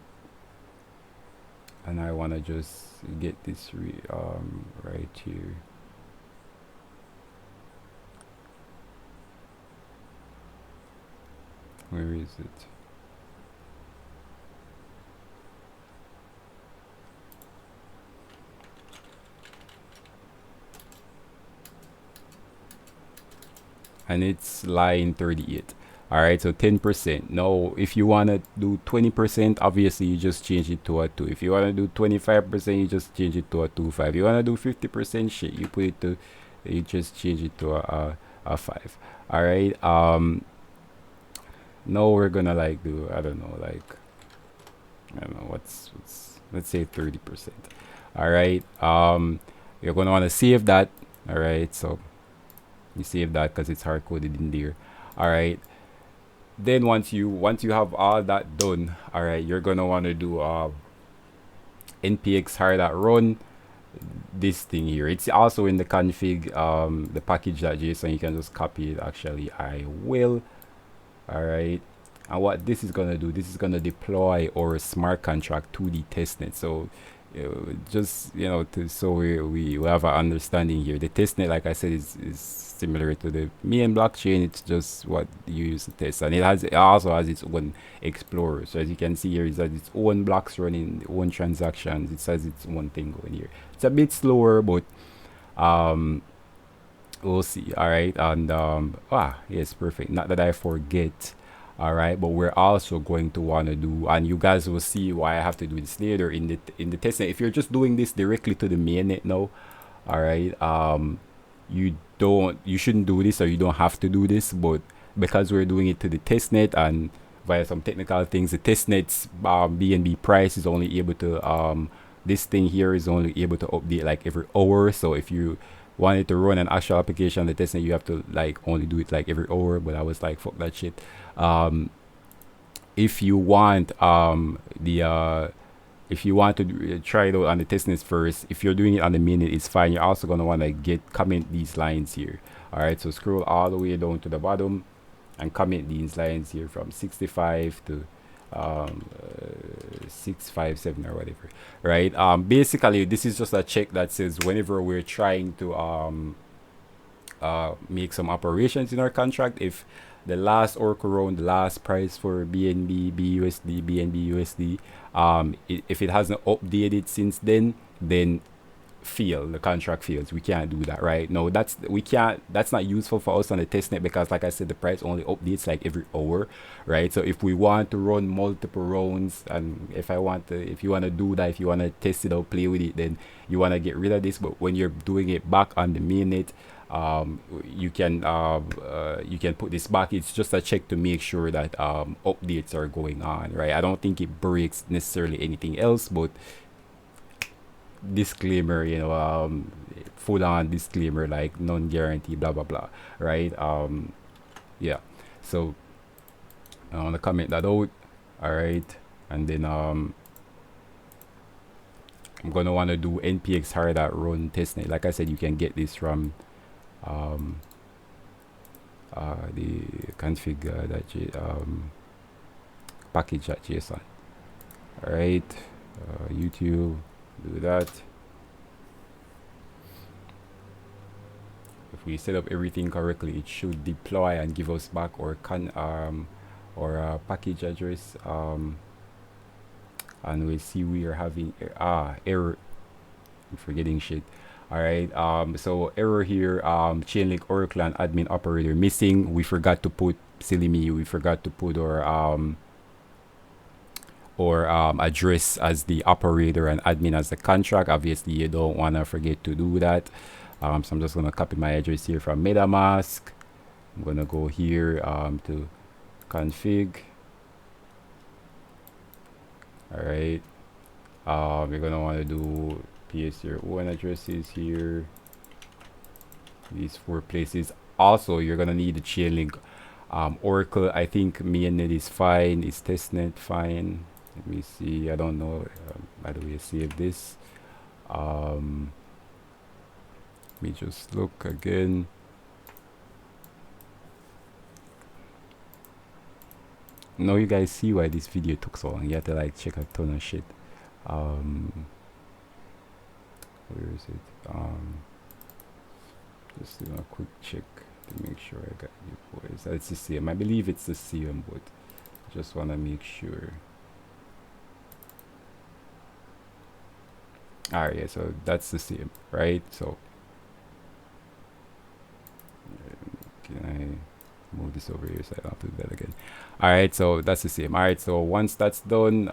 I want to just get this right here. Where is it? And it's line 38. All right, so 10%. Now if you want to do 20%, obviously you just change it to a 2. If you want to do 25%, you just change it to a 2.5. If you want to do 50%, shit, you put it to, you just change it to a 5. All right, now we're gonna like do, I don't know, like, I don't know, what's let's say 30%. All right, you're gonna want to save that. All right, so you save that because it's hard coded in there. All right, then once you have all that done, all right, you're gonna want to do npx hardhat run this thing here. It's also in the config, the package.json. You can just copy it. Actually, I will. All right, and what this is gonna do, this is gonna deploy our smart contract to the testnet. So just, you know, so we have an understanding here. The testnet, like I said, is similar to the main blockchain. It's just what you use to test, and it also has its own explorer. So as you can see here, it has its own blocks running, own transactions. It has its own thing going here. It's a bit slower, but we'll see. All right, and yes, perfect. Not that I forget. All right, but we're also going to want to do, and you guys will see why I have to do this later in the testnet. If you're just doing this directly to the mainnet now, all right, you shouldn't do this, or you don't have to do this, but because we're doing it to the testnet and via some technical things, the testnet's BNB price is only able to this thing here is only able to update like every hour. So if you wanted to run an actual application on the testnet, you have to like only do it like every hour. But I was like, fuck that shit. If you want if you want to try it out on the testnet first, if you're doing it on the mainnet, it's fine. You're also gonna want to comment these lines here. All right, so scroll all the way down to the bottom and comment these lines here from 65 to 657 or whatever, right? Basically this is just a check that says whenever we're trying to make some operations in our contract, if the last oracle round, the last price for BNB, BUSD, BNB, USD, if it hasn't updated since then the contract fails. We can't do that, right? No, that's not useful for us on the testnet, because like I said, the price only updates like every hour, right? So if we want to run multiple rounds, and if you want to do that, if you want to test it out, play with it, then you want to get rid of this. But when you're doing it back on the mainnet, you can put this back. It's just a check to make sure that updates are going on, right? I don't think it breaks necessarily anything else, but disclaimer, you know, full on disclaimer, like non-guarantee, blah blah blah, right? Yeah, so I want to comment that out. All right, and then I'm gonna want to do npx hardhat run testnet. Like I said, you can get this from the config package.json. All right, YouTube, do that. If we set up everything correctly, it should deploy and give us back our package address, and we see we are having error. I'm forgetting shit. All right, so error here, chainlink oracle and admin operator missing. We forgot to put, silly me, we forgot to put our address as the operator and admin as the contract. Obviously you don't want to forget to do that. So I'm just going to copy my address here from metmask. I'm going to go here to config. All right, we're going to want to do paste your own addresses here, these 4 places. Also, you're going to need the chainlink oracle. I think mainnet is fine. Is testnet fine? Let me see. I don't know. By the way, save this. Let me just look again. Now you guys see why this video took so long. You have to like check a ton of shit. Where is it? Just doing a quick check to make sure I got you boys. It's the same. I believe it's the same, but just want to make sure. Alright, yeah, so that's the same, right? So can I move this over here so I don't have to do that again? Alright, so that's the same. Alright, so once that's done,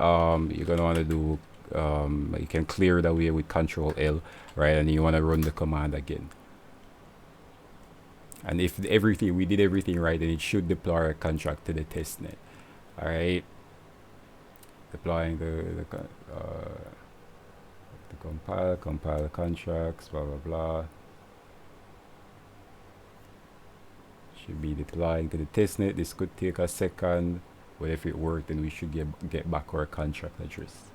you're gonna want to do you can clear it away with Control L, right? And you want to run the command again. And if we did everything right, then it should deploy a contract to the testnet. Alright, deploying the compile the contracts, blah blah blah. Should be deploying to the testnet. This could take a second, but if it worked, then we should get back our contract address.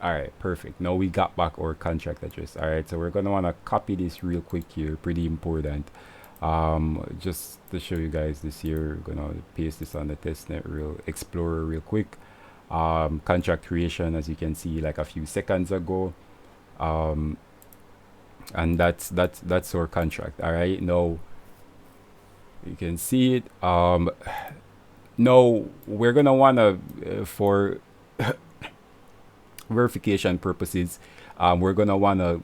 Alright, perfect. Now we got back our contract address. Alright, so we're gonna wanna copy this real quick here, pretty important. Just to show you guys this here, we're gonna paste this on the testnet explorer real quick. Contract creation, as you can see, like a few seconds ago. And that's our contract. All right, now you can see it. Now we're gonna wanna for verification purposes, we're gonna wanna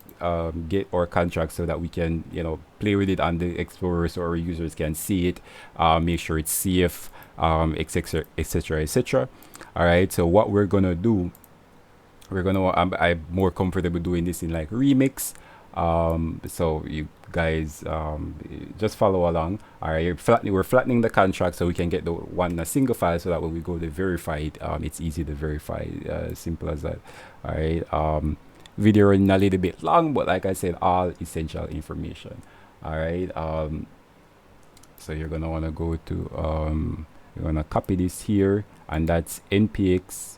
get our contract so that we can, you know, play with it on the explorer so our users can see it, make sure it's safe, etc, etc, etc. All right, so what we're gonna do, we're gonna I'm more comfortable doing this in like Remix, so you guys just follow along. All right, we're flattening the contract so we can get the one a single file, so that when we go to verify it, it's easy to verify, simple as that. All right, video running a little bit long, but like I said, all essential information. All right, so you're gonna want to go to you're gonna copy this here, and that's npx.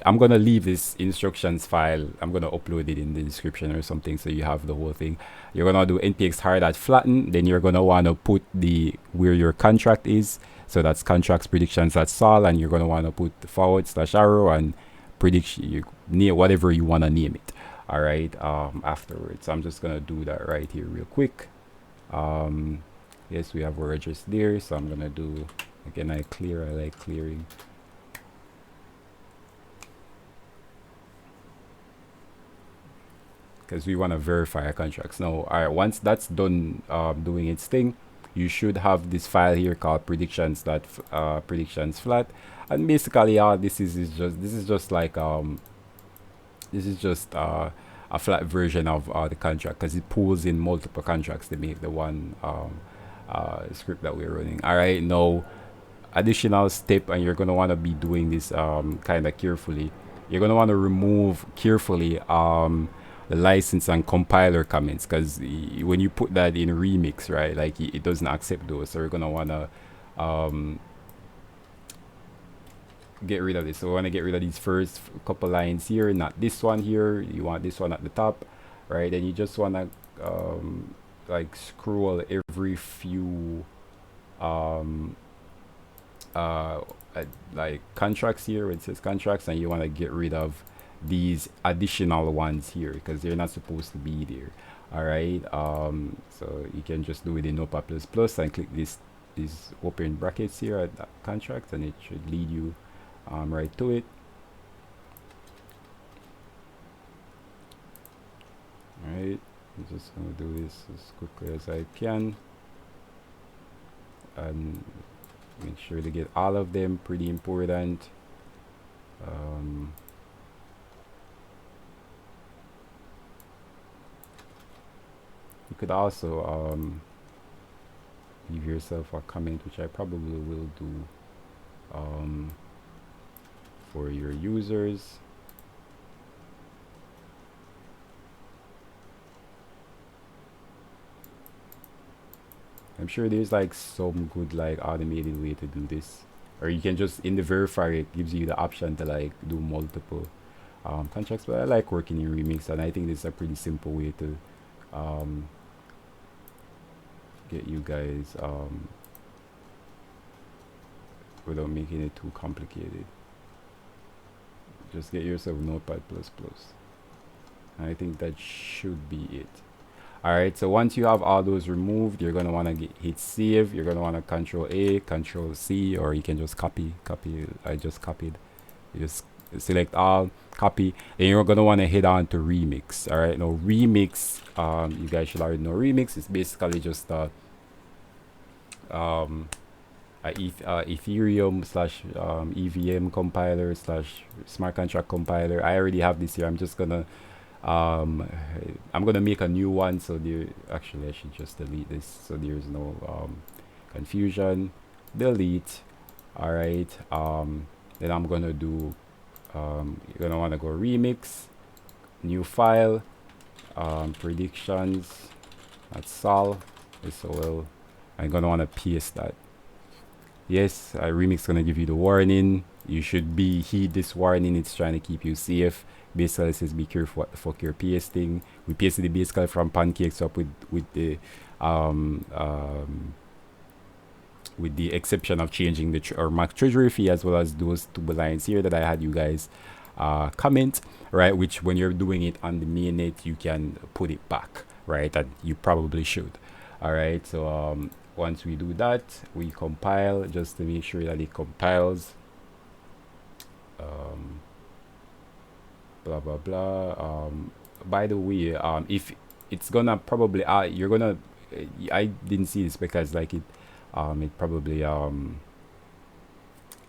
I'm gonna leave this instructions file. I'm gonna upload it in the description or something, so you have the whole thing. You're gonna do npx hardhat flatten. Then you're gonna wanna put the where your contract is. So that's contracts predictions. That's all, and you're gonna wanna put the /arrow and prediction. You name whatever you wanna name it. All right. Afterwards, I'm just gonna do that right here real quick. Yes, we have our address there. So I'm gonna do again. I like clearing. Because we want to verify our contracts. Now, all right, once that's done doing its thing, you should have this file here called predictions flat, and basically all this is just like this is just a flat version of the contract, because it pulls in multiple contracts to make the one script that we're running. All right, now additional step, and you're gonna want to be doing this kind of carefully. You're gonna want to remove carefully the license and compiler comments, because when you put that in Remix, right, like it doesn't accept those. So we're gonna wanna get rid of this. So we want to get rid of these first couple lines here, not this one here. You want this one at the top, right? And you just want to like scroll every few like contracts here where it says contracts, and you want to get rid of these additional ones here because they're not supposed to be there. All right, so you can just do it in Notepad++ and click these open brackets here at that contract, and it should lead you right to it. All right, I'm just gonna do this as quickly as I can and make sure to get all of them, pretty important. You could also leave yourself a comment, which I probably will do for your users. I'm sure there's like some good like automated way to do this. or you can just in the verifier it gives you the option to like do multiple contracts. But I like working in Remix, and I think this is a pretty simple way to get you guys without making it too complicated. Just get yourself Notepad++. I think that should be it. All right, so once you have all those removed, you're gonna want to hit save. You're gonna want to Control A, Control C, or you can just copy. I just copied. You just select all, copy, and you're gonna want to head on to Remix. All right, now Remix, you guys should already know Remix is basically just Ethereum slash EVM compiler slash smart contract compiler. I already have this here. I'm just gonna I'm gonna make a new one, so there actually I should just delete this so there's no confusion. Delete. All right, then I'm gonna do you're gonna want to go Remix, new file, predictions, that's sol, sol. I'm gonna want to paste that. Yes, Remix gonna give you the warning. You should heed this warning. It's trying to keep you safe. Basically, it says be careful what the fuck you're pasting. We pasted it basically from pancakeswap with the exception of changing the max treasury fee, as well as those two lines here that I had you guys comment, right? Which when you're doing it on the mainnet, you can put it back, right? And you probably should. All right, so once we do that, we compile just to make sure that it compiles. Blah blah blah. By the way, if it's gonna probably you're gonna I didn't see this because like it probably I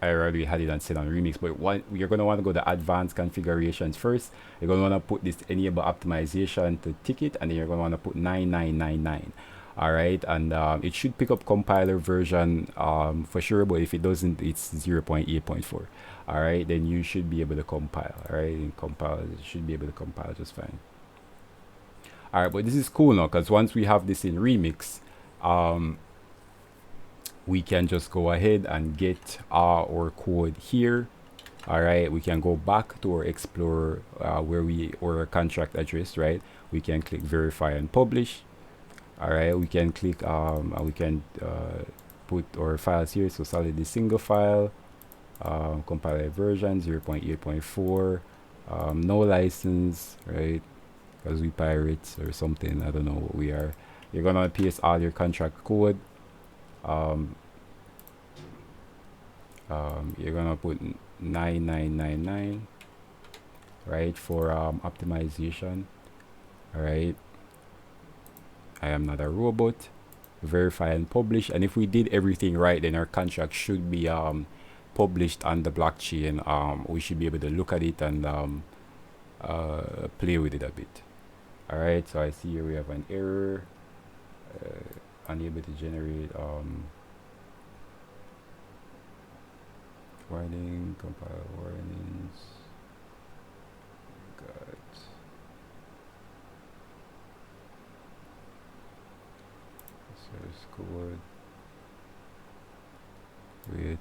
already had it on set on Remix, but you're gonna want to go to advanced configurations first. You're gonna want to put this enable optimization to ticket, and then you're gonna want to put 9999. All right, and it should pick up compiler version for sure, but if it doesn't, it's 0.8.4. all right, then you should be able to compile. All right, and compile, it should be able to compile just fine. All right, but this is cool now, because once we have this in Remix, we can just go ahead and get our code here. All right, we can go back to our Explorer where our contract address, right? We can click verify and publish. All right, we can click we can put our files here. So solid single file, compiler version 0.8.4, no license, right? Because we pirates or something, I don't know what we are. You're gonna paste all your contract code. You're gonna put 9999, right, for optimization. All right, I am not a robot. Verify and publish, and if we did everything right, then our contract should be published on the blockchain. We should be able to look at it and play with it a bit. All right, so I see here we have an error, unable to generate warning, compile warnings. Got source code. Wait.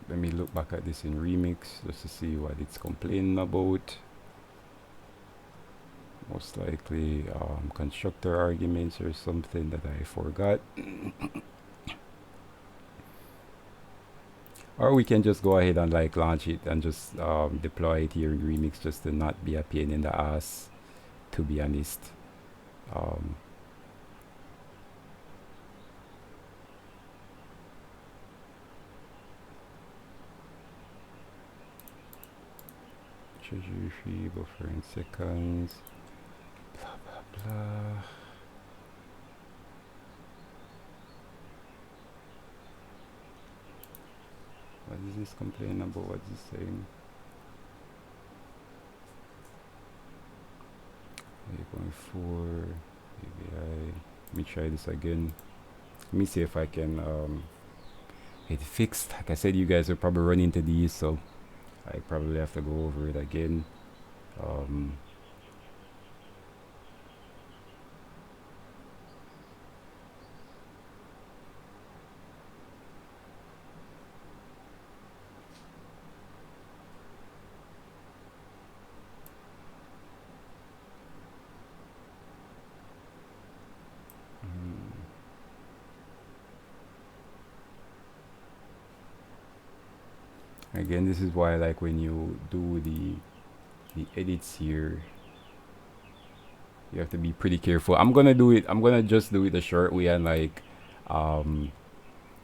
Let me look back at this in Remix just to see what it's complaining about. Most likely constructor arguments or something that I forgot. Or we can just go ahead and like launch it and just deploy it here in Remix just to not be a pain in the ass, to be honest. Treasury fee, buffering seconds, blah blah blah. What is this complaining about? What's this saying? 8.4 ABI. Let me try this again. Let me see if I can get it fixed. Like I said, you guys will probably run into these, so I probably have to go over it again. Again, this is why like when you do the edits here, you have to be pretty careful. I'm gonna do it. I'm gonna just do it the short way and like, um,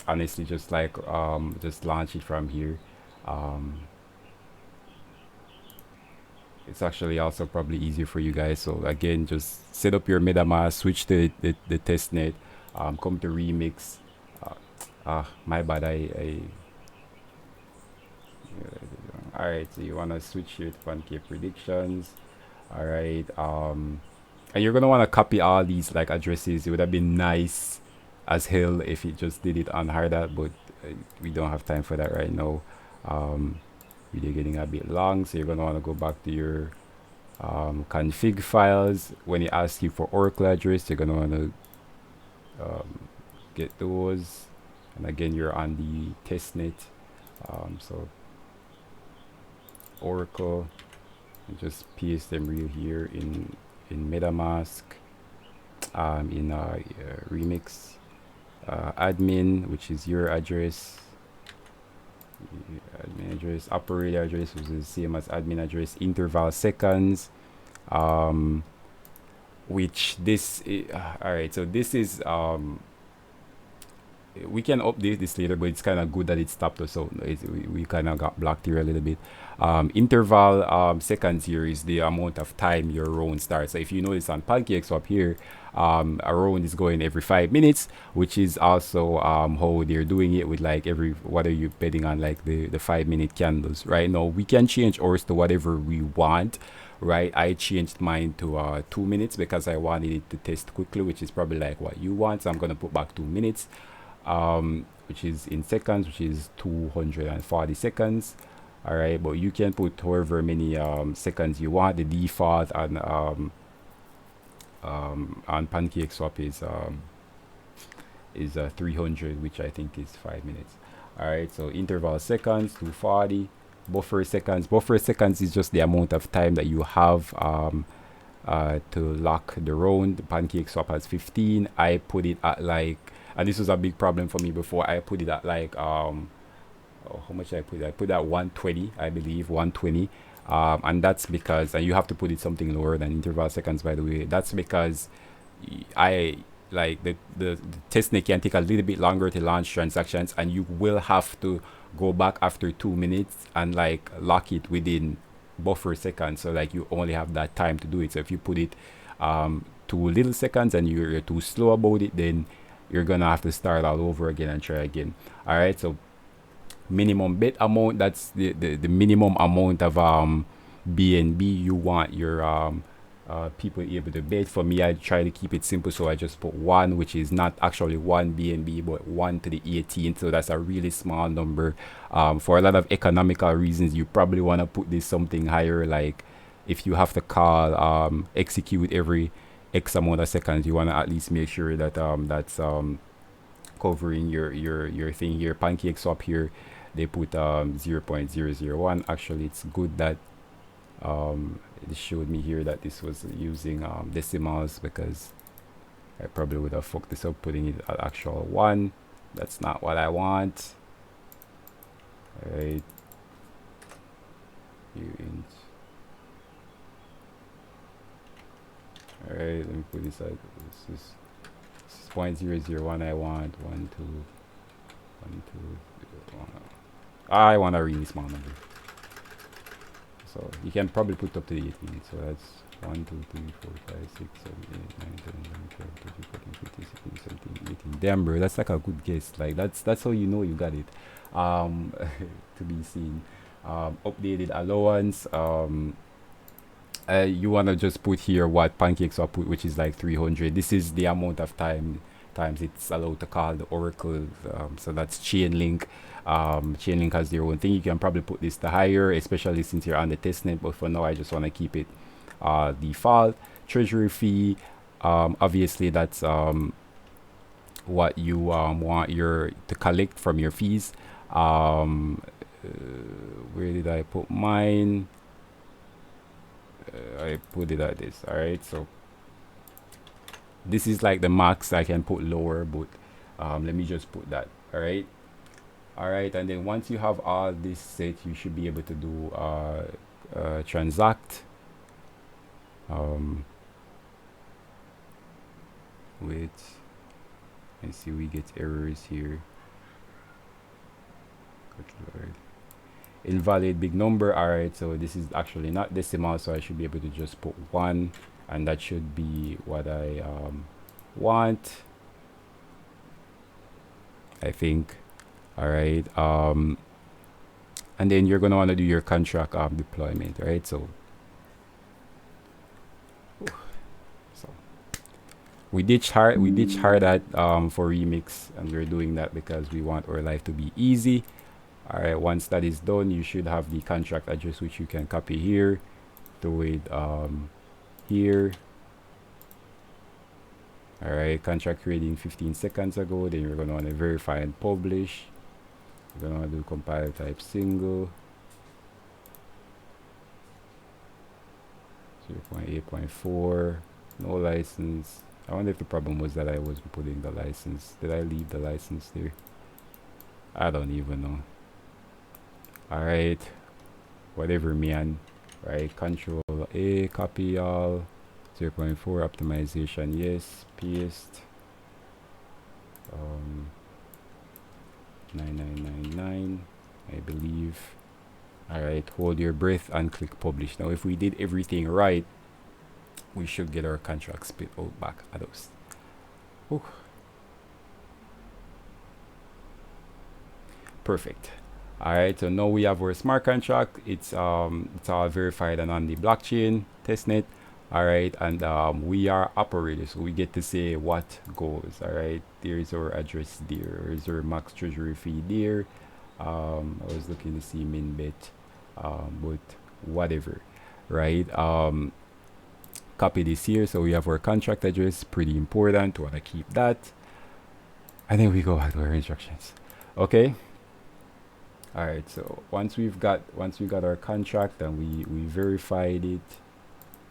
honestly, just like just launch it from here. Um, it's actually also probably easier for you guys. So again, just set up your MetaMask, switch to the testnet, come to remix. Uh, my bad. All right. So you wanna switch here to pancake predictions. All right. And you're gonna wanna copy all these like addresses. It would have been nice as hell if it just did it on hardhat, but we don't have time for that right now. Um, Video getting a bit long, so you're gonna wanna go back to your config files. When it asks you for Oracle address, you're gonna wanna get those. And again, you're on the testnet. So Oracle, and just paste them real here in MetaMask, in Remix, admin, which is your address, admin address, operator address, which is the same as admin address, interval seconds, which this all right. So this is we can update this later, but it's kind of good that it stopped us out. We kind of got blocked here a little bit. Interval seconds here is the amount of time your round starts. So if you notice on pancakeswap here, a round is going every 5 minutes, which is also how they're doing it with like every, what are you betting on, like the 5 minute candles. Right now we can change ours to whatever we want. Right, I changed mine to 2 minutes because I wanted it to test quickly, which is probably like what you want. So I'm gonna put back 2 minutes, which is in seconds, which is 240 seconds. All right, but you can put however many seconds you want. The default on pancakeswap is 300, which I think is 5 minutes. All right, so interval seconds 240. Buffer seconds is just the amount of time that you have to lock the round. The pancakeswap has 15. I put it at like, and this was a big problem for me before, I put it at like how much I put it? I put it at 120, I believe, 120. And that's because, and you have to put it something lower than interval seconds, by the way. That's because I like the testnet can take a little bit longer to launch transactions, and you will have to go back after 2 minutes and like lock it within buffer seconds. So like you only have that time to do it. So if you put it too little seconds and you're too slow about it, then you're gonna have to start all over again and try again. All right, so minimum bet amount, that's the minimum amount of BNB you want your people able to bet. For me, I try to keep it simple, so I just put 1, which is not actually 1 BNB but 1 to the 18th, so that's a really small number. For a lot of economical reasons, you probably want to put this something higher, like if you have to call execute every X amount of seconds, you want to at least make sure that that's covering your thing here. Pancakeswap here, they put 0.001. Actually, it's good that it showed me here that this was using decimals, because I probably would have fucked this up putting it at actual 1. That's not what I want. All right, all right, let me put this at this is 0.001. I want 1 2 1 2 1. I want a really small number, so you can probably put up to the 18. So that's 1 2 3 4 5 6 7 8 9 10 11 12 13 14 15 16 17 18. Damn, bro, that's like a good guess. Like that's how you know you got it. To be seen. Updated allowance. You want to just put here what pancakeswap put, which is like 300. This is the amount of time times it's allowed to call the oracle. So that's Chainlink. Chainlink has their own thing. You can probably put this to higher, especially since you're on the testnet, but for now I just want to keep it default. Treasury fee, obviously that's what you want to collect from your fees. Where did I put mine? I put it at this. All right, so this is like the max. I can put lower, but let me just put that. All right, and then once you have all this set, you should be able to do transact. Wait, and see, we get errors here. Good Lord. Invalid big number. All right, so this is actually not decimal, so I should be able to just put 1, and that should be what I want, I think. All right, and then you're gonna want to do your contract deployment, right? So we ditched hardhat for remix, and we're doing that because we want our life to be easy. All right, once that is done, you should have the contract address, which you can copy here, throw it here. All right, contract creating 15 seconds ago. Then you're going to want to verify and publish. You're going to want to do compile type single 0.8.4, no license. I wonder if the problem was that I wasn't putting the license. Did I leave the license there? I don't even know. All right, whatever, man. Right, Control A, copy all. 0.4 optimization, yes. Paste 9999, I believe. All right, hold your breath and click publish. Now if we did everything right, we should get our contract spit out back at us. Whew. Perfect. All right, so now we have our smart contract. It's all verified and on the blockchain testnet. All right, and we are operators, so we get to say what goes. All right, there's our address there. There's our max treasury fee there. I was looking to see min bet, but whatever, right? Copy this here, so we have our contract address. Pretty important. Want to keep that, and then we go back to our instructions. Okay. All right, so once we got our contract and we verified it,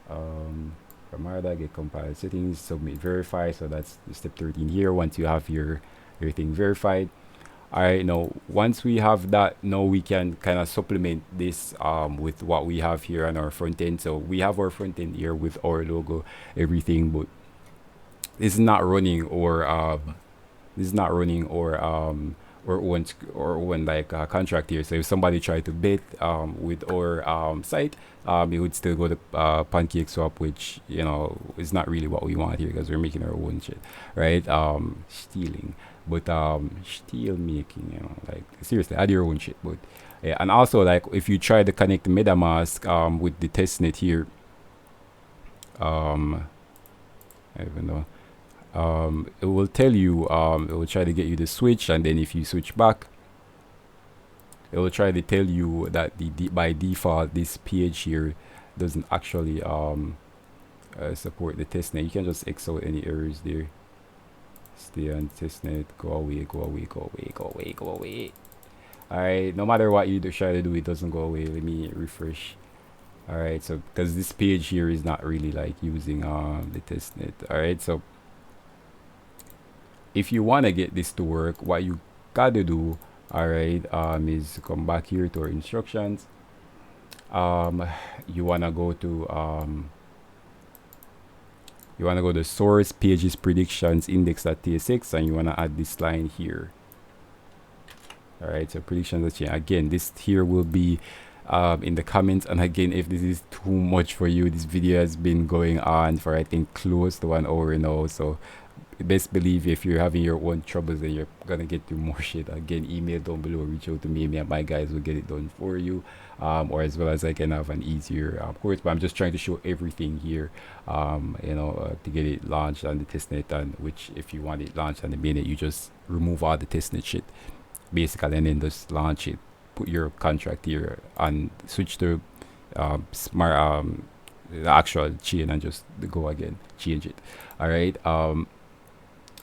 from hardhat, get compiled settings, submit, verify. So that's step 13 here. Once you have your everything verified, all right, now once we have that, now we can kind of supplement this with what we have here on our front end. So we have our front end here with our logo, everything, but it's not running or own like contract here. So if somebody tried to bet with our site, it would still go to pancakeswap, which, you know, is not really what we want here because we're making our own shit, right? Stealing, but steal making, you know, like seriously, add your own shit. But yeah, and also like if you try to connect metmask with the testnet here, I don't know. It will tell you, it will try to get you to switch, and then if you switch back, it will try to tell you that by default this page here doesn't actually support the testnet. You can just X out any errors there. Stay on testnet, go away. Alright, no matter what you try to do, it doesn't go away. Let me refresh. Alright, so because this page here is not really like using the testnet. Alright, so if you want to get this to work, what you gotta do, all right, is come back here to our instructions. You wanna go to source pages predictions index.tsx, and you wanna add this line here. All right, so predictions again. This here will be in the comments, and again, if this is too much for you, this video has been going on for I think close to 1 hour now, so best believe if you're having your own troubles, then you're gonna get through more shit. Again, email down below, reach out to me and my guys will get it done for you, or as well as I can have an easier course. But I'm just trying to show everything here, to get it launched on the testnet, and which if you want it launched on the mainnet, you just remove all the testnet shit basically, and then just launch it. Put your contract here and switch to smart the actual chain and just go again, change it. All right. That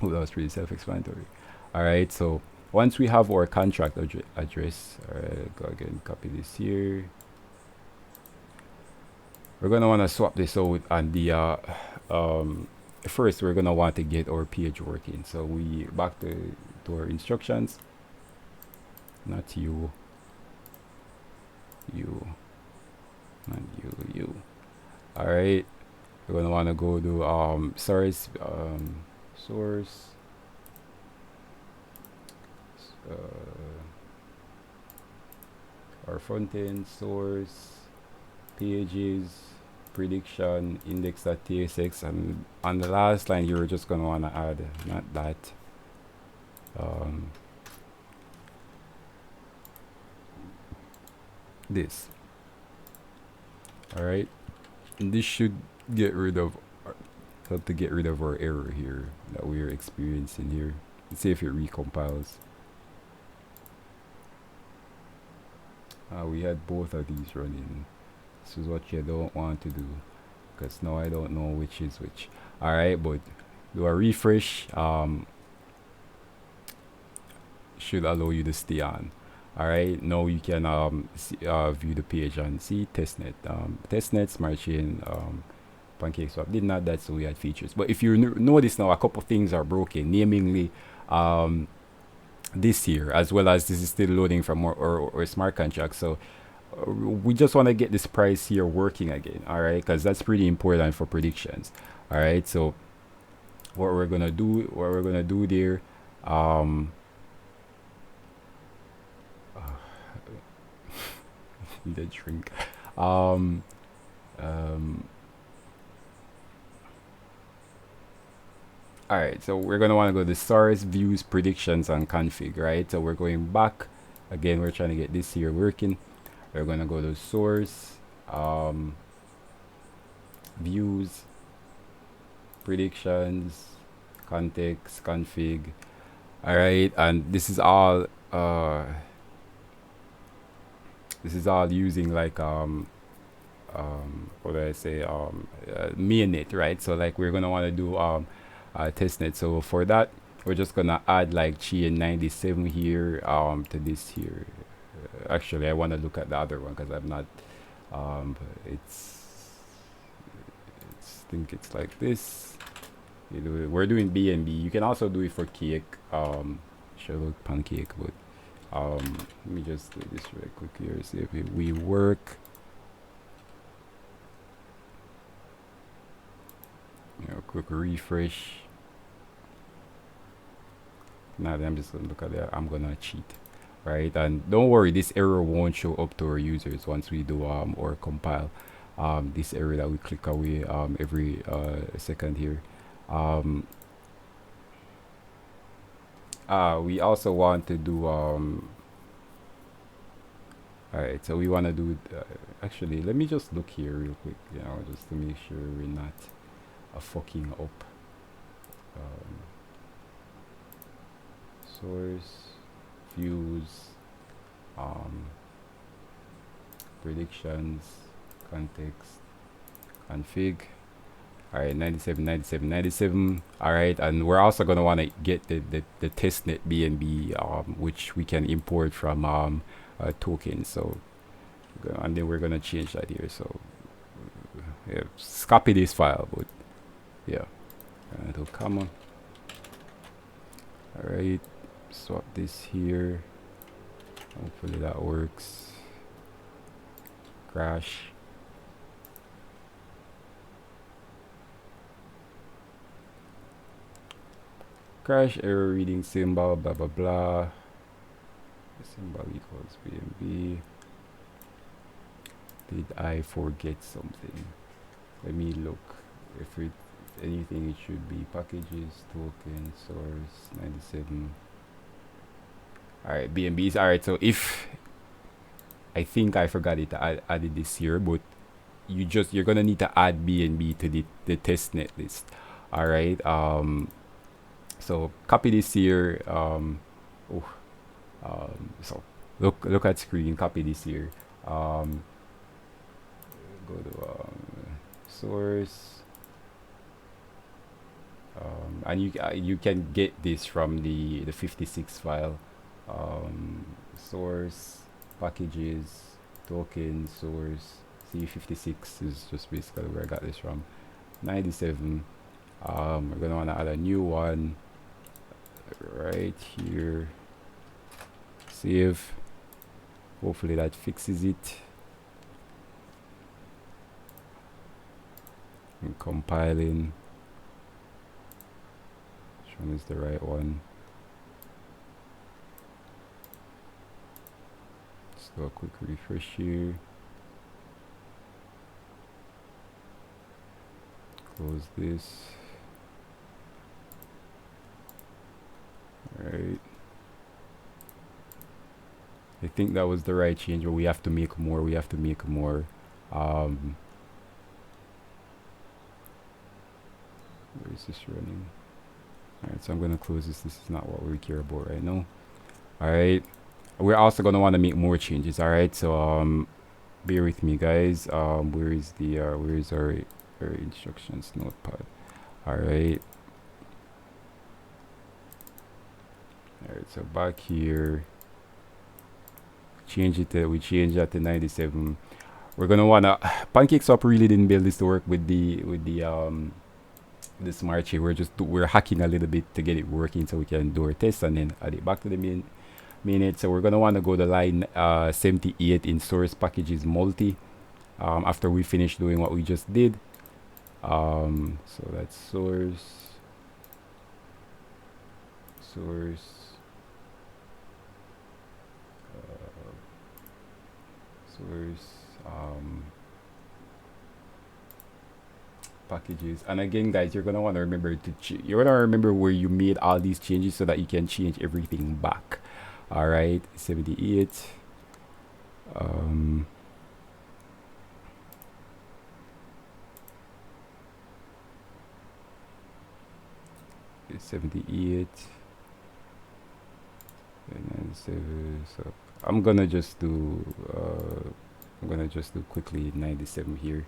was pretty self-explanatory. All right. So once we have our contract address, all right, go again, copy this here. We're gonna want to swap this out, and the first we're gonna want to get our page working. So we back to our instructions. Not you. Not you. All right, we're gonna want to go to source our front end, source, pages, prediction, index.tsx, and on the last line you're just gonna want to add not that this. All right, and this should get rid of help to get rid of our error here that we're experiencing here. Let's see if it recompiles. We had both of these running. This is what you don't want to do, because now I don't know which is which. All right, but do a refresh. Should allow you to stay on. All right, now you can view the page and see testnet, smartchain, pancakeswap. Did not that, so we had features. But if you notice now, a couple things are broken, namely this here, as well as this is still loading from our smart contract. So we just want to get this price here working again. All right, because that's pretty important for predictions. All right, so what we're gonna do there, need a drink. Alright, so we're gonna want to go to source, views, predictions, and config, right? So we're going back again, we're trying to get this here working. We're gonna go to source, views, predictions, context, config. Alright, and this is all using like what do I say, mainnet, right? So like we're gonna want to do testnet. So for that, we're just gonna add like chain 97 here to this here. Actually, I want to look at the other one because I'm not I think it's like this. We're doing BNB. You can also do it for cake, look pancake, but let me just do this real quick here, see if we work. Quick refresh. Now I'm just gonna look at that. I'm gonna cheat, right? And don't worry, this error won't show up to our users once we do or compile this error that we click away every second here. We also want to do alright, so we want to do actually, let me just look here real quick, just to make sure we're not fucking up. Source, views, predictions, context, config. Alright, 97. Alright, and we're also gonna want to get the testnet BNB, which we can import from tokens. So, and then we're gonna change that here. So, yeah, just copy this file, but yeah, it'll come on. Alright, swap this here. Hopefully that works. Crash. Crash, error reading symbol, blah blah blah. Symbol equals BNB. Did I forget something? Let me look. If it anything, it should be packages, token, source, 97. All right, BNBs. All right, so if I think I forgot it, I added this here, but you're gonna need to add BNB to the testnet list. All right. So copy this here. Oh, so look at screen. Copy this here. Go to source. And you can get this from the 56 file. Source, packages, token, source. C56 is just basically where I got this from. 97. We're gonna wanna add a new one right here. Save. Hopefully that fixes it. And compiling. Which one is the right one? Let's do a quick refresh here. Close this. Alright. I think that was the right change, but we have to make more. Where is this running? Alright, so I'm gonna close this. This is not what we care about right now. Alright. We're also gonna want to make more changes. Alright, so bear with me, guys. Where is our instructions notepad? Alright. Alright, so back here. We change that to 97. We're gonna wanna pancakeswap really didn't build this to work with the smart chain. We're hacking a little bit to get it working so we can do our test and then add it back to the mainnet. So we're gonna wanna go to line 78 in source packages multi after we finish doing what we just did. So that's source packages. And again, guys, you're gonna want to remember where you made all these changes so that you can change everything back. All right, 78. 78 and 97. So I'm gonna just do quickly 97 here.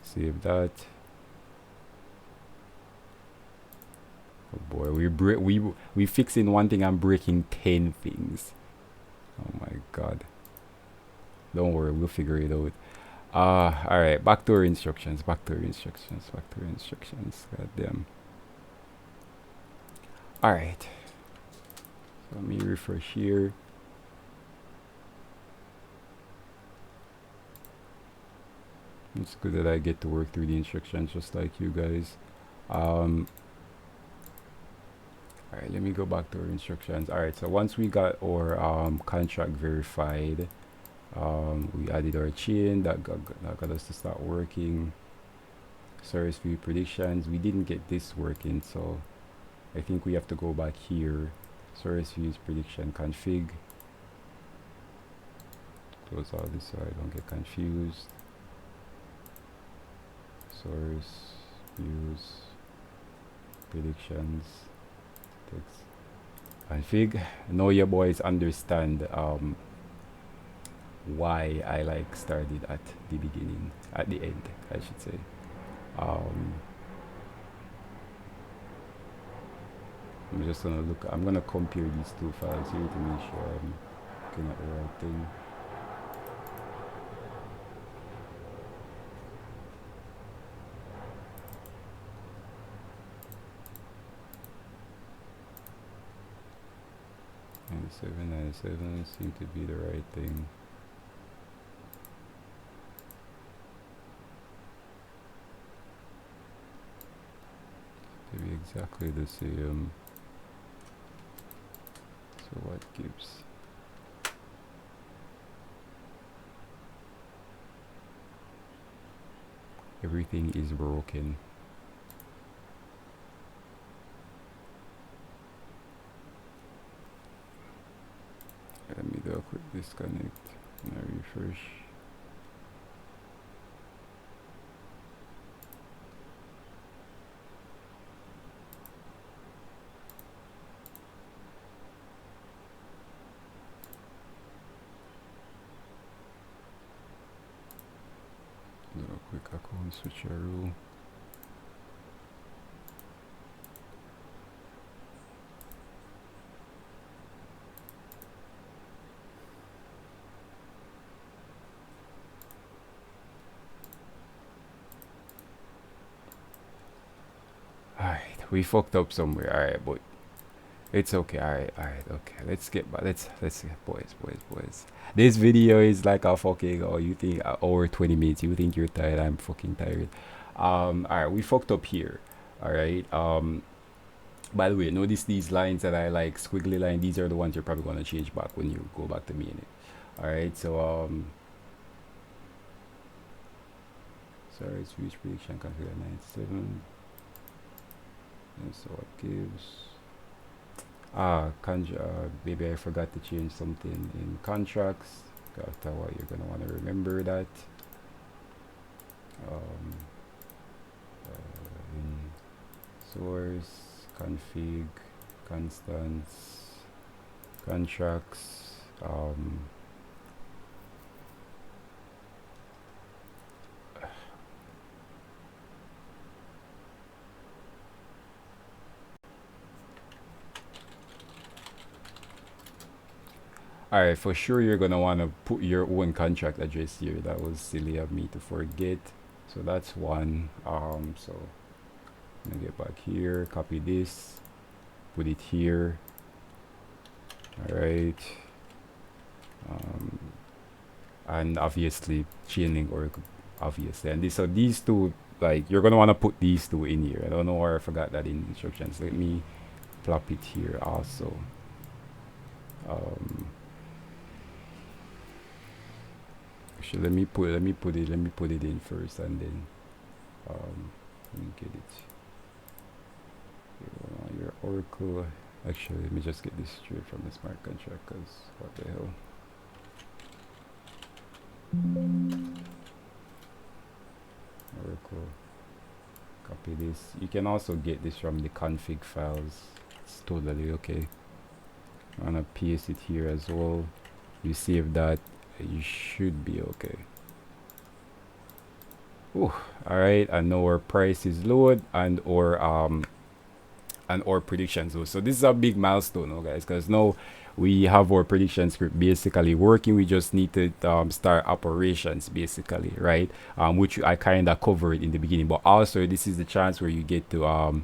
Save that. Oh boy, we fixing one thing and breaking 10 things. Oh my god. Don't worry, we'll figure it out. All right, back to our instructions. God damn. All right. So let me refresh here. It's good that I get to work through the instructions just like you guys. All right, let me go back to our instructions. All right, so once we got our contract verified, we added our chain that got us to start working. Source view predictions, we didn't get this working, so I think we have to go back here. Source views prediction config. Close all this so I don't get confused. Source views predictions text config. Know your boys understand why I like started at the beginning, at the end I should say. I'm just gonna I'm gonna compare these two files here to make sure I'm looking at the right thing. And 797 seem to be the right thing. To be exactly the same. So what gives? everything is broken. Let me do a quick disconnect and I refresh. Do a quick account switcheroo. Alright, we fucked up somewhere. Alright, but it's okay. Alright, okay. Let's get back. Let's boys. This video is like a fucking, oh, you think over 20 minutes, you think you're tired, I'm fucking tired. Alright, we fucked up here. Alright. By the way, notice these lines that I like squiggly line, these are the ones you're probably gonna change back when you go back to mainnet. Alright, so sorry, it's reach prediction configure 97. And so it gives maybe I forgot to change something in contracts. After what you're gonna want to remember that. In source, config, constants, contracts. Alright, for sure you're gonna want to put your own contract address here. That was silly of me to forget. So that's one. So I'm gonna get back here, copy this, put it here. Alright. And obviously chainlink or obviously. And so these two, like you're gonna want to put these two in here. I don't know why I forgot that in instructions. Let me plop it here also. Actually, let me put it in first, and then let me get it. Your Oracle. Actually, let me just get this straight from the smart contract, cause what the hell. Oracle. Copy this. You can also get this from the config files. It's totally okay. I'm gonna paste it here as well. You save that. You should be okay. Ooh, all right, and now our price is lowered and our predictions. So this is a big milestone, guys, because now we have our prediction script basically working. We just need to start operations basically, right? Which I kind of covered in the beginning, but also this is the chance where you get to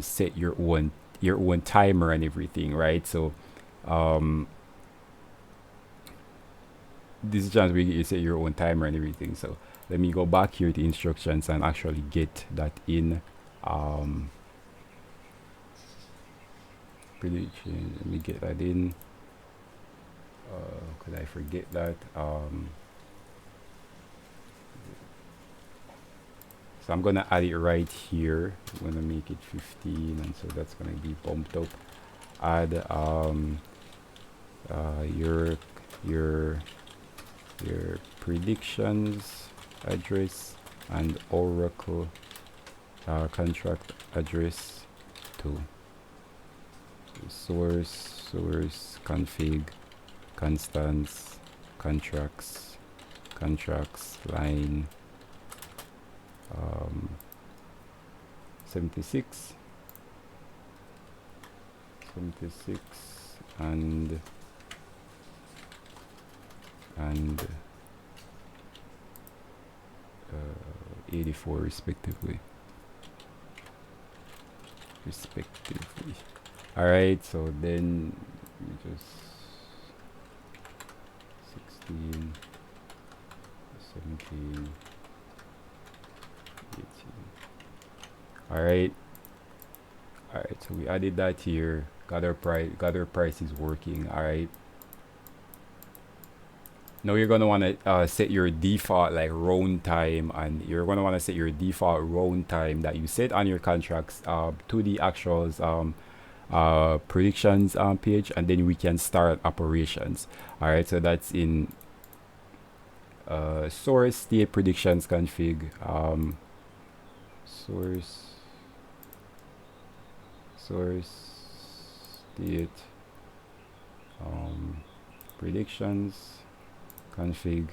set your own timer and everything, right? So this is a chance where you set your own timer and everything. So let me go back here to instructions and actually get that in. Prediction, let me get that in. Could I forget that? So I'm gonna add it right here. I'm gonna make it 15, and so that's gonna be bumped up. Add your predictions address and Oracle contract address to source config constants contracts line 76 and 84 respectively. All right, so then we just 16 17 18. All right, so we added that here. Got our price is working. All right, Now you're gonna want to set your default like round time, and you're gonna want to set your default round time that you set on your contracts to the actuals predictions page, and then we can start operations. All right, so that's in source state predictions config, source state predictions config.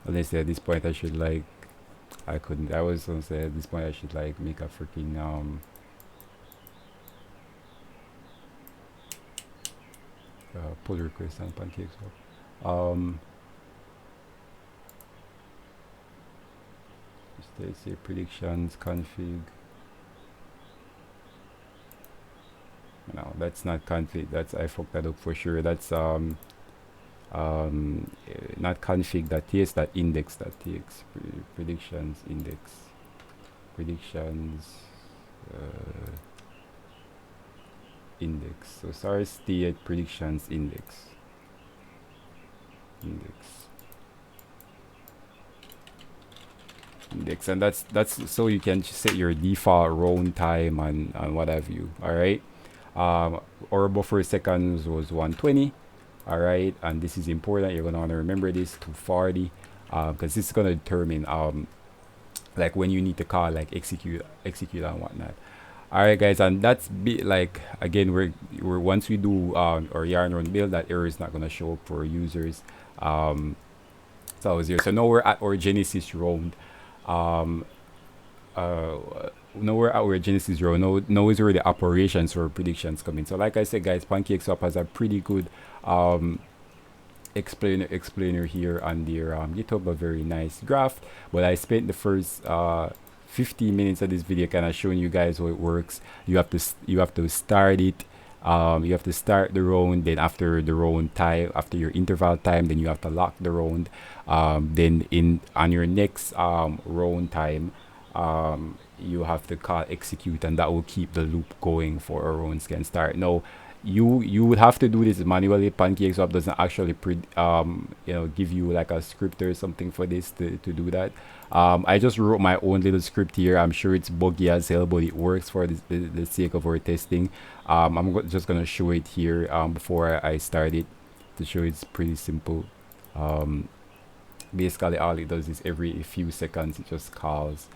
Let's say at this point I should like, I was gonna say at this point I should like make a freaking pull request on pancakeswap. Let's say predictions config. No, that's not config. That's, I fucked that up for sure. That's not config.ts, that index.tx. Predictions index. Predictions index. So sorry, state predictions index. Index, and that's so you can set your default round time and what have you. All right. Our buffer seconds was 120. All right, and this is important. You're gonna want to remember this 240, because this is gonna determine like when you need to call like execute and whatnot. All right, guys, and that's like, again, we're once we do our yarn run build, that error is not gonna show up for users. So I was here. So now we're at our Genesis round. Now we're at our Genesis row. Now is where the operations or predictions come in. So like I said, guys, pancakeswap has a pretty good explainer here on their GitHub, a very nice graph. But I spent the first 15 minutes of this video kind of showing you guys how it works. You have to start it. You have to start the round, then after the round time, after your interval time, then you have to lock the round. Then on your next round time, you have to call execute, and that will keep the loop going for our rounds can start. Now you would have to do this manually. pancakeswap doesn't actually give you like a script or something for this to do that. I just wrote my own little script here. I'm sure it's buggy as hell, but it works for the sake of our testing. I'm just gonna show it here before I start it, to show it's pretty simple. Basically all it does is every few seconds it just calls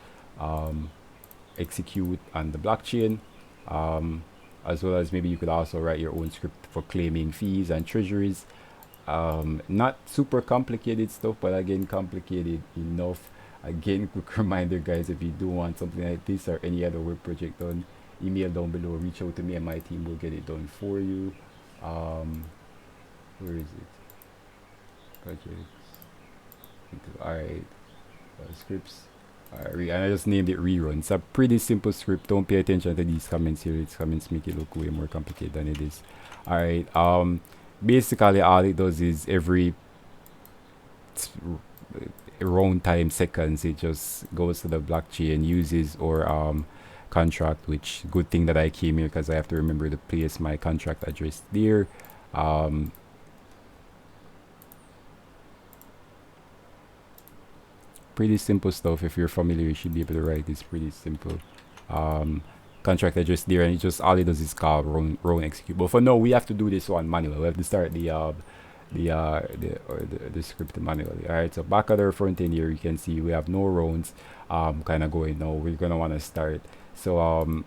execute on the blockchain, as well as maybe you could also write your own script for claiming fees and treasuries. Not super complicated stuff, but again, complicated enough. Again, quick reminder, guys, if you do want something like this or any other web project done, email down below, reach out to me and my team will get it done for you. Where is it? Projects. Alright, scripts. And I just named it rerun. It's a pretty simple script. Don't pay attention to these comments here. These comments make it look way more complicated than it is. Alright, basically all it does is every round time seconds, it just goes to the blockchain, uses or contract, which good thing that I came here because I have to remember to place my contract address there. Pretty simple stuff. If you're familiar, you should be able to write this pretty simple contract address there, and it just all it does is call run execute. But for now, we have to do this one manually. We have to start the script manually. All right, so back at our front end here, you can see we have no rounds kind of going. Now we're gonna want to start. So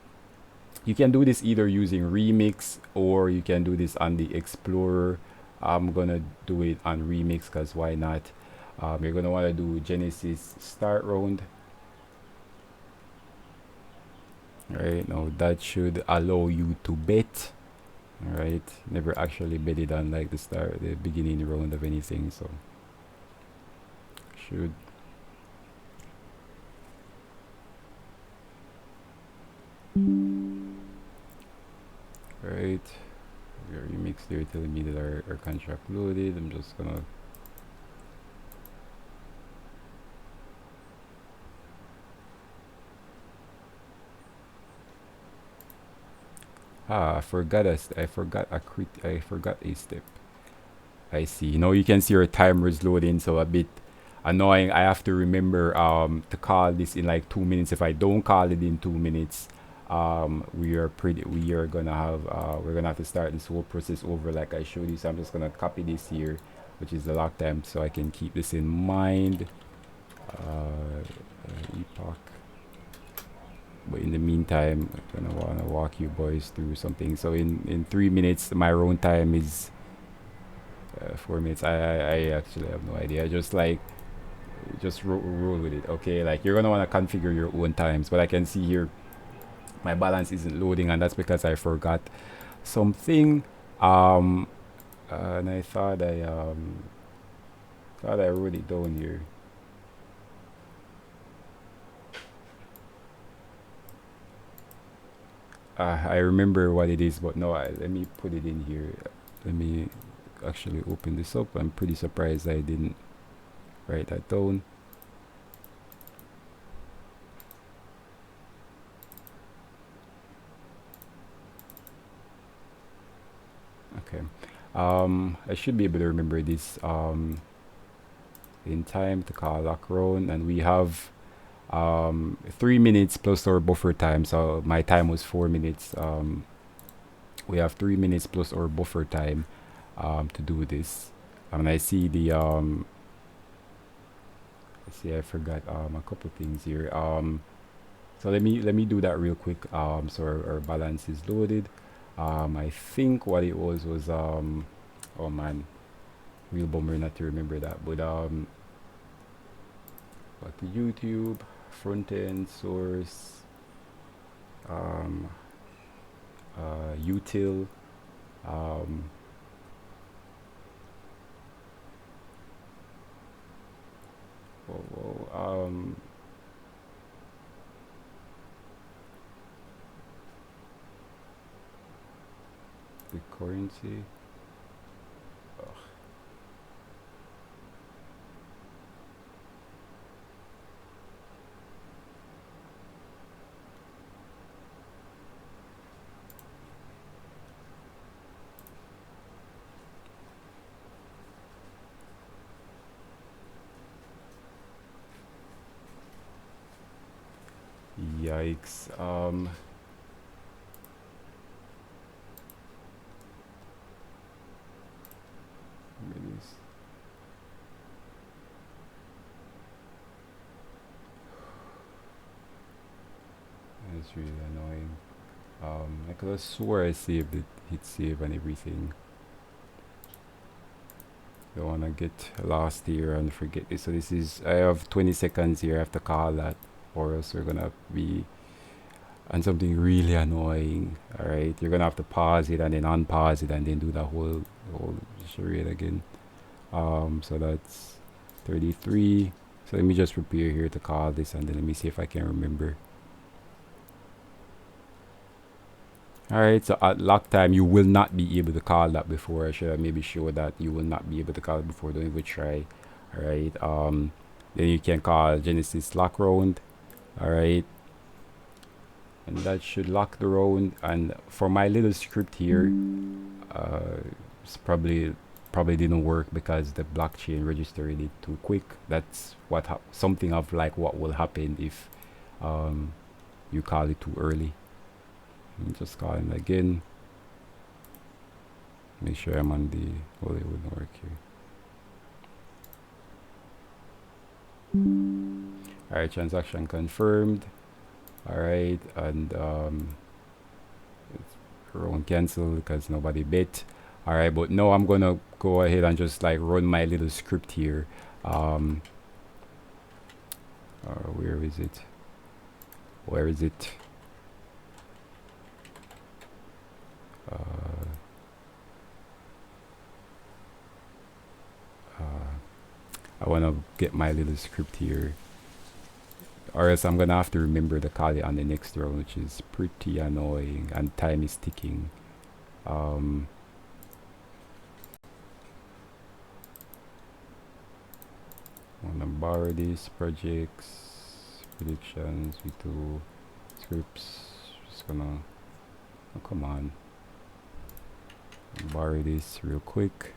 you can do this either using Remix or you can do this on the Explorer. I'm gonna do it on Remix because why not? You're gonna want to do Genesis start round. Right now that should allow you to bet. All right, never actually betted on like the beginning round of anything, so should. Right, your Remix there telling me that our contract loaded. I'm just gonna I forgot a step. I see. Now you can see your timer is loading, so a bit annoying. I have to remember to call this in like 2 minutes. If I don't call it in 2 minutes, we are gonna have we're gonna have to start this whole process over like I showed you. So I'm just gonna copy this here, which is the lock time, so I can keep this in mind. Epoch. But in the meantime, I'm gonna wanna walk you boys through something. So in 3 minutes, my round time is 4 minutes. I actually have no idea. Just roll with it. Okay, like you're gonna wanna configure your own times. But I can see here my balance isn't loading, and that's because I forgot something. And I thought I wrote it down here. I remember what it is, but no, let me put it in here. Let me actually open this up. I'm pretty surprised I didn't write that down. Okay. I should be able to remember this in time to call lock round, and we have 3 minutes plus our buffer time. So my time was 4 minutes. We have 3 minutes plus our buffer time to do this. And I see the I forgot a couple things here. So let me do that real quick. So our balance is loaded. I think what it was oh man, real bummer not to remember that. But back to YouTube, frontend source, util, the currency. Yikes. That's really annoying. I could have swore I saved it, hit save and everything. Don't wanna get lost here and forget this. So this is, I have 20 seconds here. I have to call that, or else we're gonna be on something really annoying. All right, you're gonna have to pause it and then unpause it and then do the whole charade again. So that's 33. So let me just prepare here to call this, and then let me see if I can remember. Alright, so at lock time, you will not be able to call that before. I should have maybe showed that you will not be able to call it before. Don't even try. Alright, then you can call Genesis lock round. Alright, and that should lock the round. And for my little script here, it's probably didn't work because the blockchain registered it too quick. That's what something of like what will happen if you call it too early. Just call it again. Make sure I'm on the, well, it wouldn't work here. Alright, transaction confirmed. Alright, and won't cancel because nobody bit. Alright, but now I'm gonna go ahead and just like run my little script here. Where is it? Where is it? I want to get my little script here, or else I'm gonna have to remember to call it on the next round, which is pretty annoying, and time is ticking. I'm gonna borrow these projects, predictions, v2 scripts. Just gonna, oh, come on, borrow this real quick.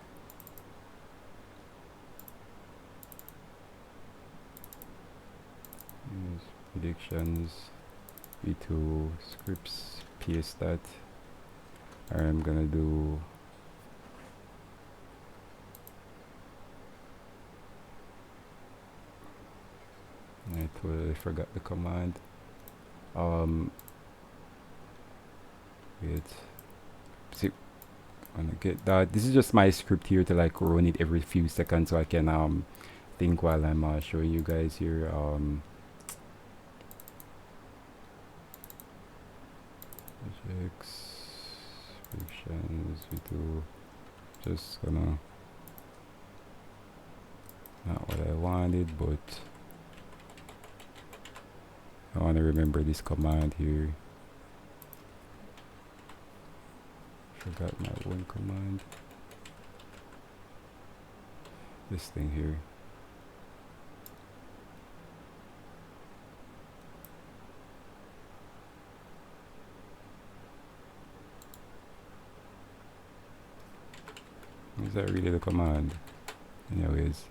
use predictions v2 scripts, paste that. Alright, I'm gonna do I totally forgot the command. Wait, see, I'm gonna get that. This is just my script here to like run it every few seconds so I can think while I'm showing you guys here. Projects, predictions, v2. Just gonna, not what I wanted, but I want to remember this command here. Forgot my one command. This thing here. Is that really the command? Anyways.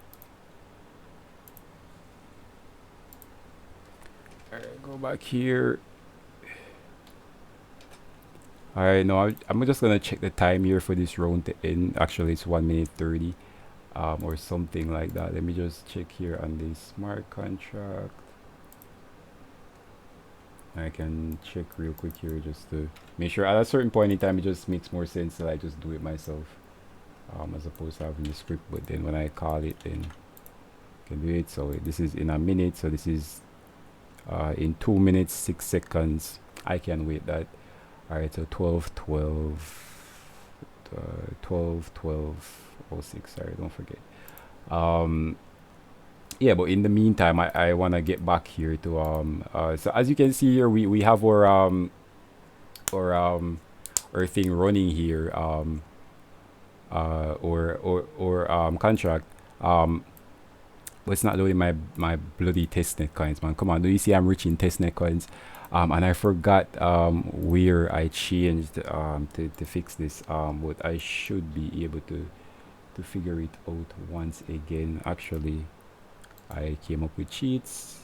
Alright, go back here. Alright, no, I'm just gonna check the time here for this round to end. Actually, it's 1 minute 30, or something like that. Let me just check here on the smart contract. I can check real quick here just to make sure at a certain point in time it just makes more sense that I just do it myself, as opposed to having the script. But then when I call it, then I can do it. So this is in a minute, so this is in 2 minutes 6 seconds. I can wait that. Alright, so 12 12 12 12 06. Sorry, don't forget. Yeah, but in the meantime, I want to get back here to so as you can see here, we have our thing running here, or contract, but it's not loading my bloody testnet coins, man. Come on, do you see I'm reaching testnet coins? And I forgot where I changed to fix this, but I should be able to figure it out once again. Actually, I came up with cheats,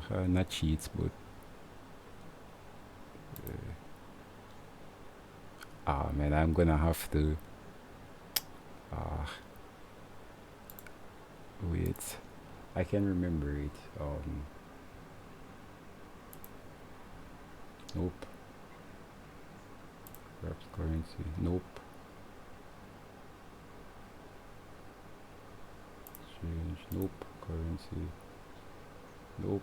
not cheats, but man, I'm gonna have to wait. I can remember it. Nope. Perhaps currency. Nope. Change. Nope. Currency. Nope.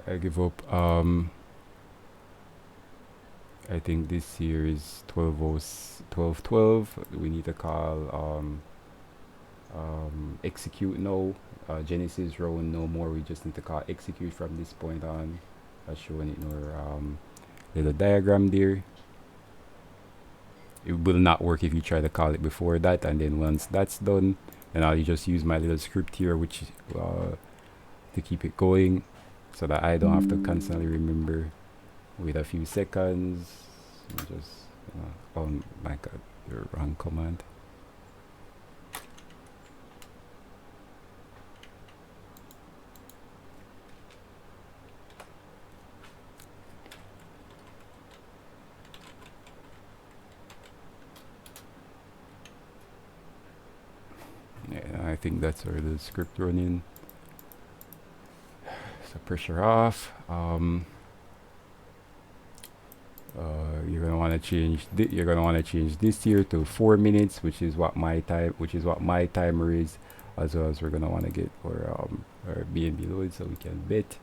I give up. I think this here is 12:12. We need to call execute now. Genesis round no more. We just need to call execute from this point on. As shown in our little diagram there. It will not work if you try to call it before that, and then once that's done, then I'll just use my little script here, which to keep it going, so that I don't have to constantly remember. Wait a few seconds. Just oh my god, the wrong command. Yeah, I think that's where the script running. So pressure off. You're gonna want to change. You're gonna want to change this here to 4 minutes, which is what my timer is. As well as we're gonna want to get our BNB load so we can bet.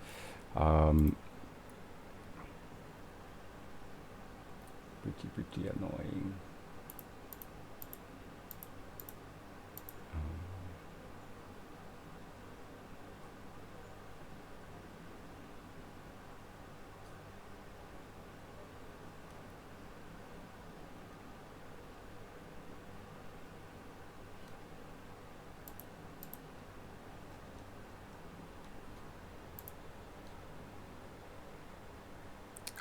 Pretty annoying.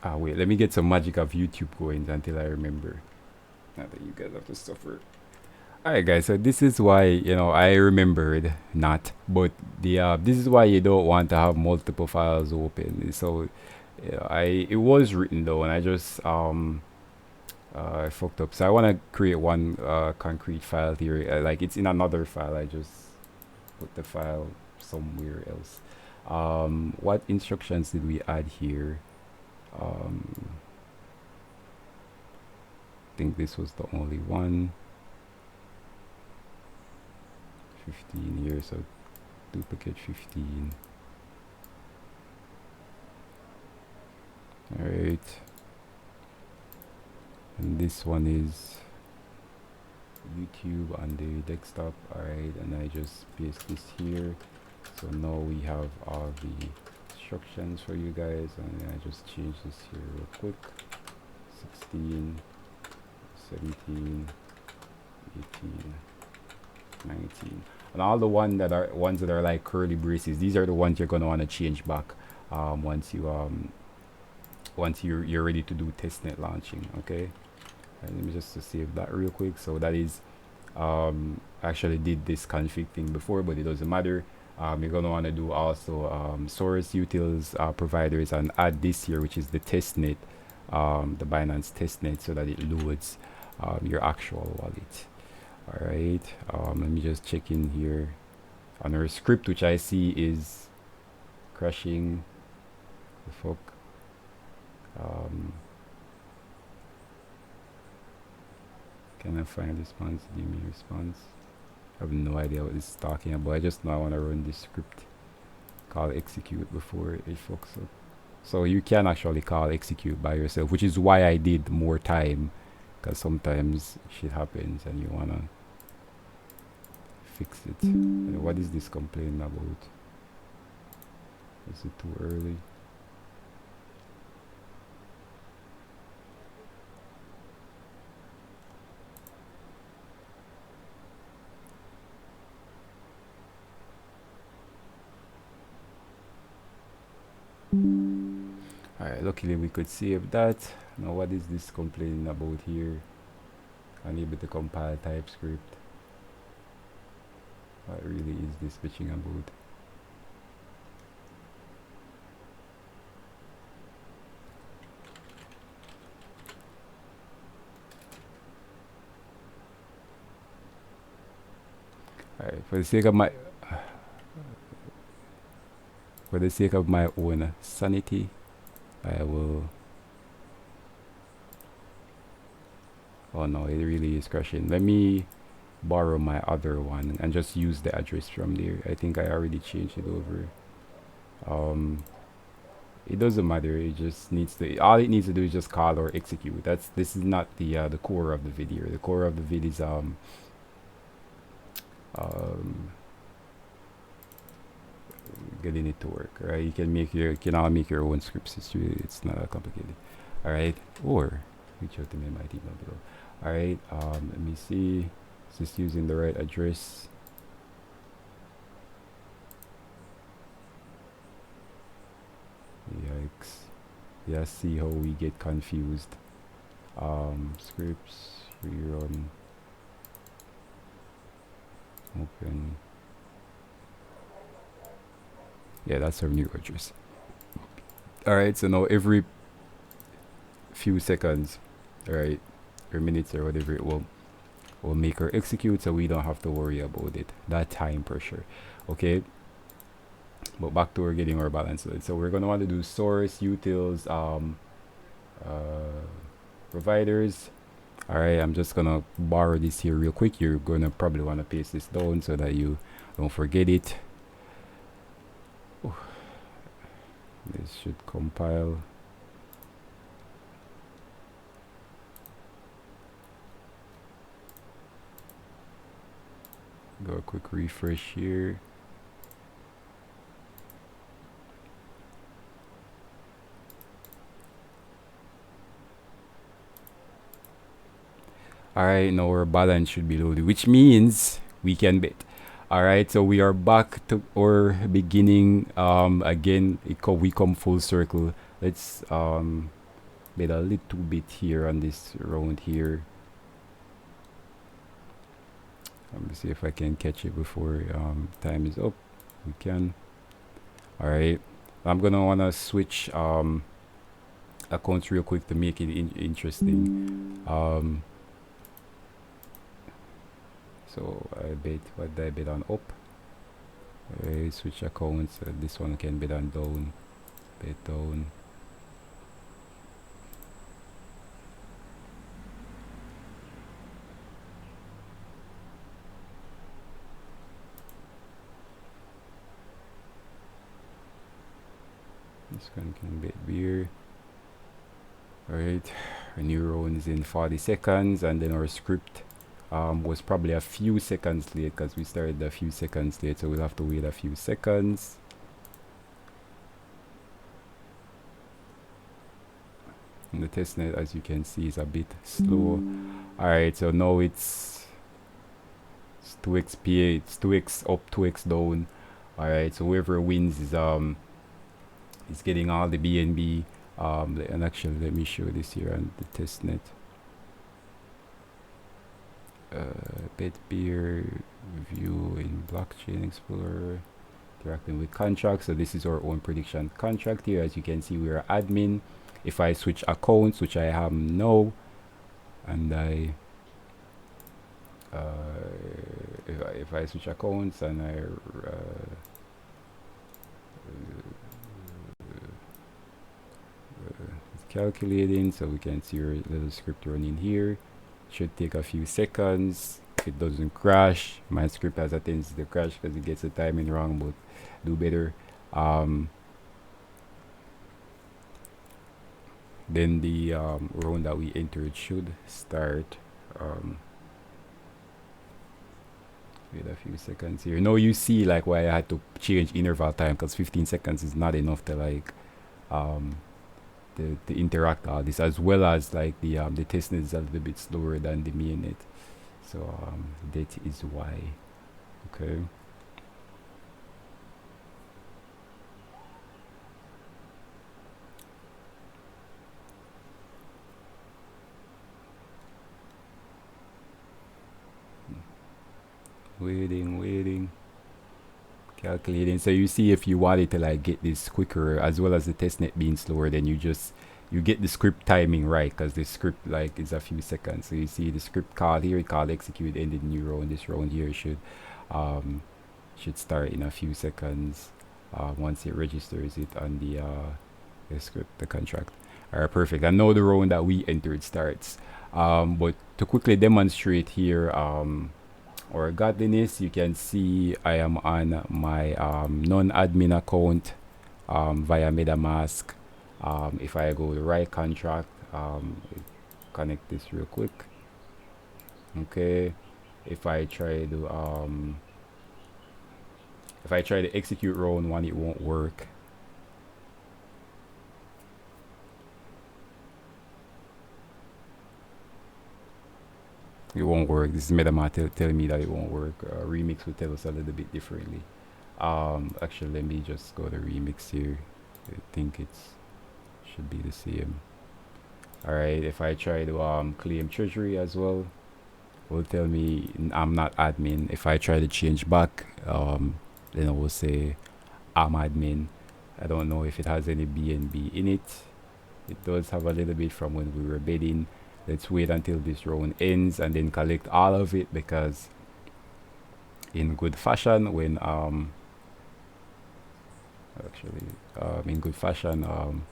Wait, let me get some magic of YouTube coins until I remember. Not that you guys have to suffer. Alright guys, so this is why, you know, I remembered not, but the this is why you don't want to have multiple files open. So it was written though, and I just I fucked up. So I want to create one concrete file here. Like it's in another file. I just put the file somewhere else. What instructions did we add here? I think this was the only one. 15 here, so duplicate 15. All right. And this one is YouTube on the desktop. All right, and I just paste this here. So now we have all the instructions for you guys, and I just change this here real quick. 16, 17, 18, 19, and all the ones that are like curly braces, these are the ones you're going to want to change back once you're ready to do testnet launching. Okay, and let me just to save that real quick. So that is actually did this config thing before, but it doesn't matter. You're going to want to do also source utils providers, and add this here, which is the testnet, the Binance testnet, so that it loads your actual wallet. All right, let me just check in here on our script, which I see is crashing the fuck. Can I find response? Give me a response. I have no idea what this is talking about. I just know I want to run this script, call execute before it fucks up. So you can actually call execute by yourself, which is why I did more time, because sometimes shit happens and you want to fix it. What is this complaining about? Is it too early? Alright, luckily we could save that. Now what is this complaining about here? Unable to compile TypeScript. What really is this bitching about? Alright, for the sake of my own sanity, I will. Oh no, it really is crashing. Let me borrow my other one and just use the address from there. I think I already changed it over. It doesn't matter. It just needs to. All it needs to do is just call or execute. This is not the core of the video. The core of the vid is getting it to work. Right? You can all make your own scripts. It's not that complicated. All right. Or reach out to me in my email below. All right. Let me see. Is this using the right address? Yikes. Yeah, see how we get confused. Scripts, rerun, open. Yeah, that's our new address. Alright, so now every few seconds, alright, or minutes or whatever, it will make her execute, so we don't have to worry about it, that time pressure. Okay, but back to our getting our balance load. So we're gonna want to do source utils providers. All right, I'm just gonna borrow this here real quick. You're gonna probably want to paste this down so that you don't forget it. This should compile. Go a quick refresh here. Alright, now our balance should be loaded, which means we can bet. Alright, so we are back to our beginning. Again, we come full circle. Let's bet a little bit here on this round here. Let me see if I can catch it before time is up. We can. All right, I'm gonna wanna switch accounts real quick to make it interesting. So I bet, what did I bet on up? Switch accounts. This one can bet on down. Bet down. This one can bet beer. Alright, our new round is in 40 seconds, and then our script was probably a few seconds late because we started a few seconds late, so we'll have to wait a few seconds. And the testnet, as you can see, is a bit slow. Alright, so now it's 2x PA, it's 2x up, 2x down. Alright, so whoever wins is getting all the BNB. And actually, let me show this here on the testnet. Bet beer view in blockchain explorer, interacting with contracts. So this is our own prediction contract here. As you can see, we are admin. If I switch accounts, which I have now, and if I switch accounts and I it's calculating, so we can see our little script running here. Should take a few seconds. If it doesn't crash, my script has a tendency to crash because it gets the timing wrong, but do better. Then the round that we entered should start. Wait a few seconds here. Now you see like why I had to change interval time, because 15 seconds is not enough to like the interact all this, as well as like the testnet is a little bit slower than the mainnet. So that is why. Okay. Waiting, calculating. So you see, if you wanted to like get this quicker, as well as the testnet being slower, then you get the script timing right, because the script like is a few seconds. So you see the script call here, it called execute, ended new round. This round here should start in a few seconds once it registers it on the script, the contract. All right, perfect. And now the round that we entered starts. But to quickly demonstrate here or godliness, you can see I am on my non-admin account via metmask. If I go to write contract, connect this real quick. Okay, if I try to execute round one, it won't work. It won't work. This is MetaMask telling me that it won't work. Remix will tell us a little bit differently. Actually, let me just go to remix here. I think it should be the same. All right. If I try to claim treasury as well, it will tell me I'm not admin. If I try to change back, then it will say I'm admin. I don't know if it has any BNB in it. It does have a little bit from when we were bidding. Let's wait until this round ends and then collect all of it, because in good fashion, when in good fashion,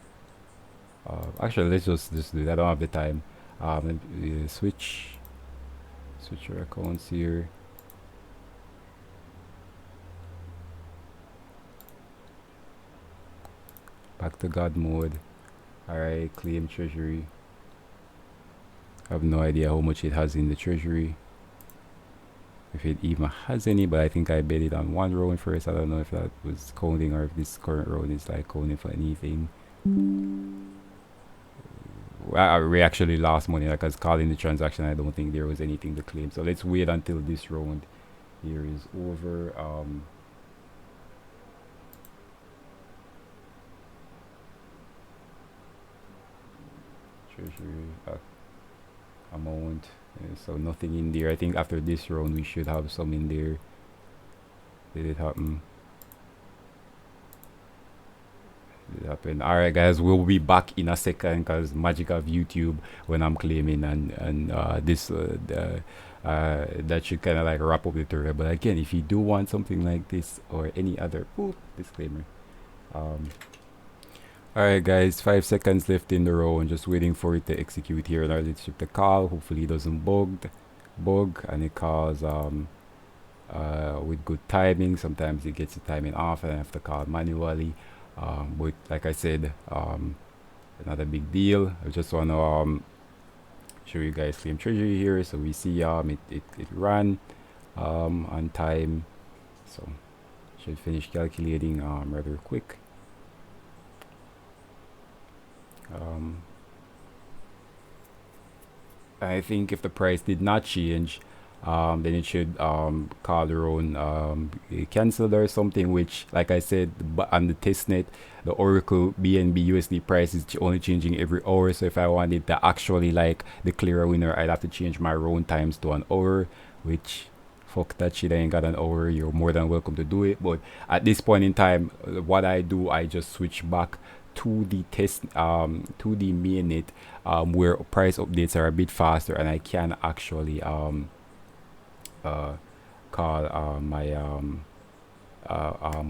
actually let's just do that. I don't have the time. Switch your accounts here. Back to God mode. Alright, claim treasury. I have no idea how much it has in the treasury, if it even has any, but I think I bet it on one round first. I don't know if that was counting or if this current round is like counting for anything. We actually lost money, like I was calling the transaction. I don't think there was anything to claim, so let's wait until this round here is over. treasury amount. So nothing in there. I think after this round we should have some in there. Did it happen? Did it happen? All right, guys, we'll be back in a second because magic of YouTube when I'm claiming and this that should kind of like wrap up the tutorial. But again, if you do want something like this or any other disclaimer. Alright guys, 5 seconds left in the row and just waiting for it to execute here. Now let's ship the call. Hopefully it doesn't bug and it calls with good timing. Sometimes it gets the timing off and I have to call manually. But like I said, not a big deal. I just wanna show you guys claim treasury here. So we see it ran on time. So should finish calculating rather quick. I think if the price did not change, then it should call their own cancelled or something, which like I said on the testnet, the Oracle BNB USD price is only changing every hour. So if I wanted to actually like declare a winner, I'd have to change my round times to an hour, which fuck that shit, I ain't got an hour. You're more than welcome to do it, but at this point in time, what I do, I just switch back to the to the mainnet where price updates are a bit faster and I can actually call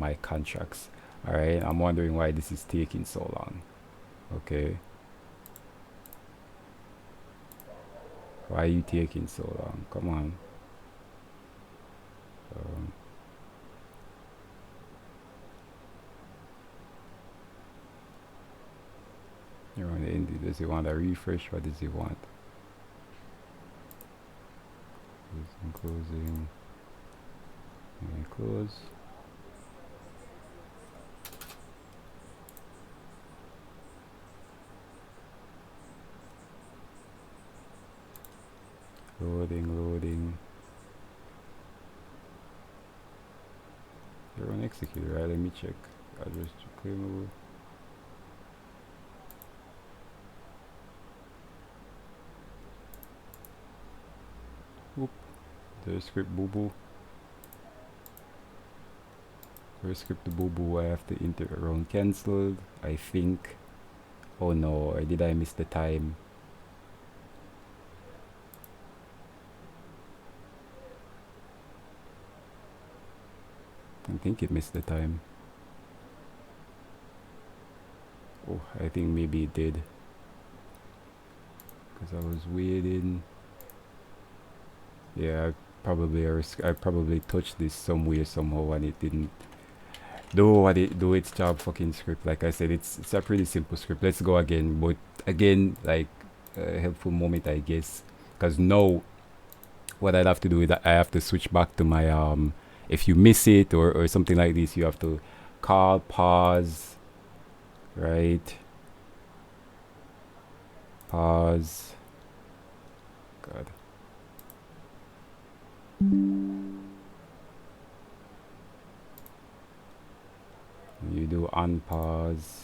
my contracts. All right, I'm wondering why this is taking so long. Okay, why are you taking so long? Come on. You're on the end. Does he want a refresh? What does he want? Closing. Close. Loading. You're on execute, right? Let me check. Address to claimable. Oop. The script boo boo. For script boo boo, I have to enter around cancelled, I think. Oh no, or did I miss the time? I think it missed the time. Oh, I think maybe it did. Because I was waiting. Yeah, I probably touched this somewhere somehow and it didn't do its job. Fucking script. Like I said, it's a pretty simple script. Let's go again. But again, like a helpful moment, I guess. Because now what I'd have to do is that I have to switch back to my if you miss it or something like this, you have to call, pause, right? Pause. God. You do unpause.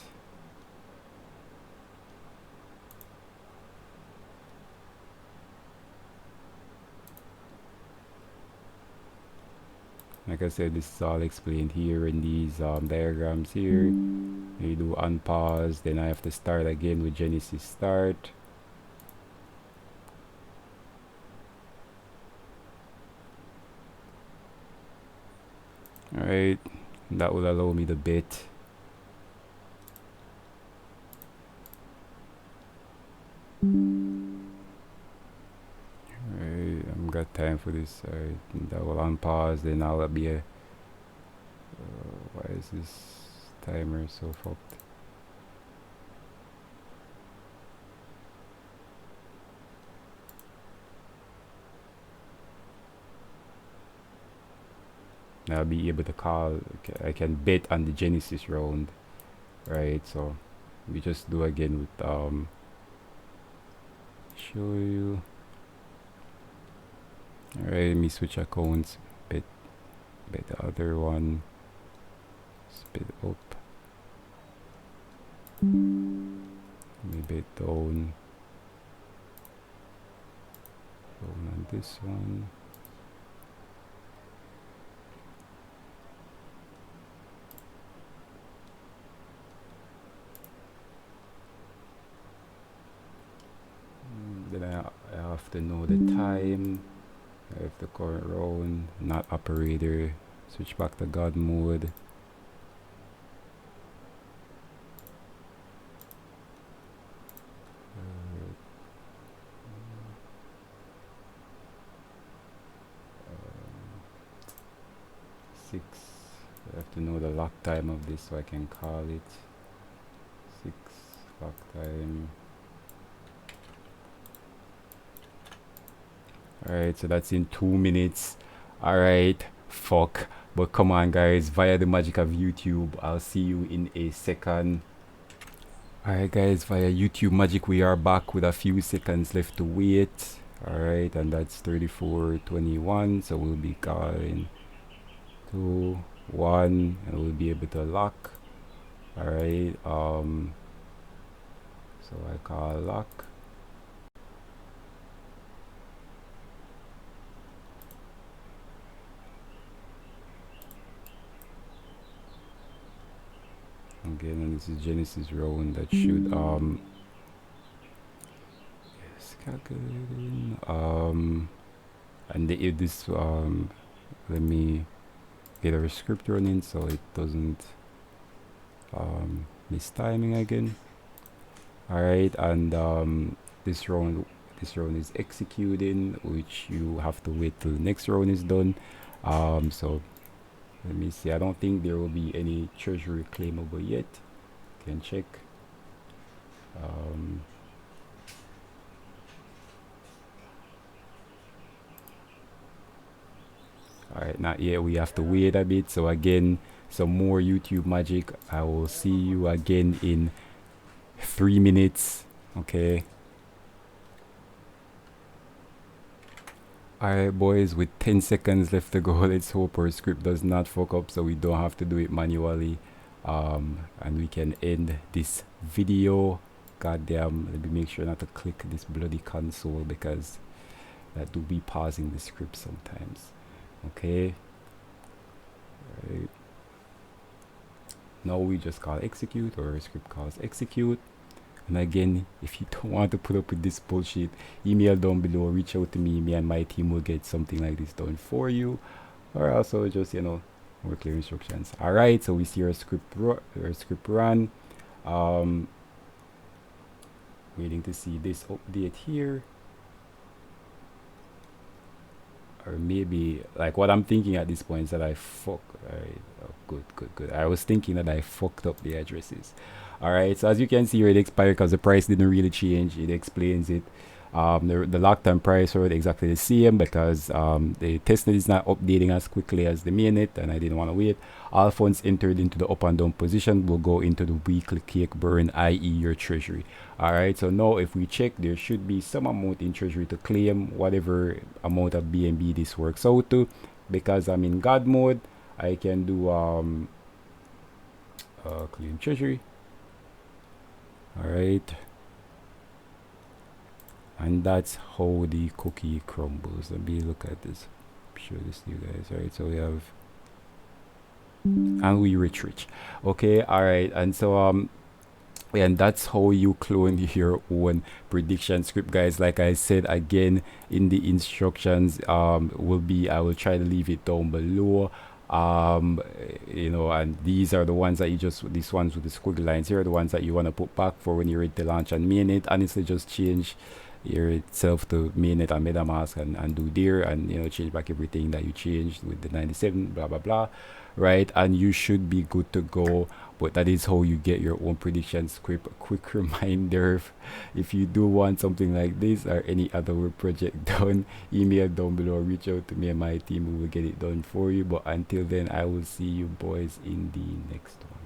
Like I said, this is all explained here in these diagrams here. You do unpause, then I have to start again with Genesis start. Alright, that will allow me to bet. Alright, I've got time for this. Alright, that will unpause, then I'll be a why is this timer so fucked? I'll be able to call. I can bet on the Genesis round, right? So we just do again with show you. All right, let me switch accounts. Bet the other one. Spit up. Let me bet down. Going on this one. Then I have to know the time. I have the current round, not operator. Switch back to God mode. Six. I have to know the lock time of this so I can call it. 6 lock time. Alright, so that's in 2 minutes. Alright, fuck. But come on, guys, via the magic of YouTube, I'll see you in a second. Alright, guys, via YouTube magic, we are back with a few seconds left to wait. Alright, and that's 34:21, so we'll be calling 2, 1, and we'll be able to lock. Alright, so I call lock. Again, and this is Genesis round that should yes, calculating and if this let me get our script running so it doesn't miss timing again. All right, and this round is executing, which you have to wait till the next round is done. So let me see. I don't think there will be any treasury claimable yet. Can check. All right, not yet. We have to wait a bit. So again, some more YouTube magic. I will see you again in 3 minutes. Okay. Alright, boys, with 10 seconds left to go, let's hope our script does not fuck up so we don't have to do it manually. And we can end this video. Goddamn, let me make sure not to click this bloody console because that do be pausing the script sometimes. Okay. Right. Now we just call execute, or our script calls execute. And again, if you don't want to put up with this bullshit, email down below, reach out to me. Me and my team will get something like this done for you. Or also just, you know, more clear instructions. Alright, so we see our script run. Waiting to see this update here. Or maybe, like, what I'm thinking at this point is that I good. I was thinking that I fucked up the addresses. Alright, so as you can see here, it expired because the price didn't really change. It explains it. The lock time price were exactly the same because the testnet is not updating as quickly as the mainnet, and I didn't want to wait. All funds entered into the up and down position will go into the weekly cake burn, i.e. your treasury. Alright, so now if we check, there should be some amount in treasury to claim, whatever amount of BNB this works out to. Because I'm in God mode, I can do claim treasury. Alright, and that's how the cookie crumbles. Let me look at this, show this to you guys. Alright, so we have, and we retreat. Okay, alright, and so and that's how you clone your own prediction script, guys. Like I said again in the instructions, I will try to leave it down below. You know, and these are the ones that these ones with the squiggly lines here are the ones that you want to put back for when you're ready to launch and mainnet. Honestly, just change yourself to mainnet and metmask and do there, and you know, change back everything that you changed with the 97 blah blah blah, right? And you should be good to go. But that is how you get your own prediction script. A quick reminder, if you do want something like this or any other project done, email down below, reach out to me and my team. We will get it done for you. But until then, I will see you boys in the next one.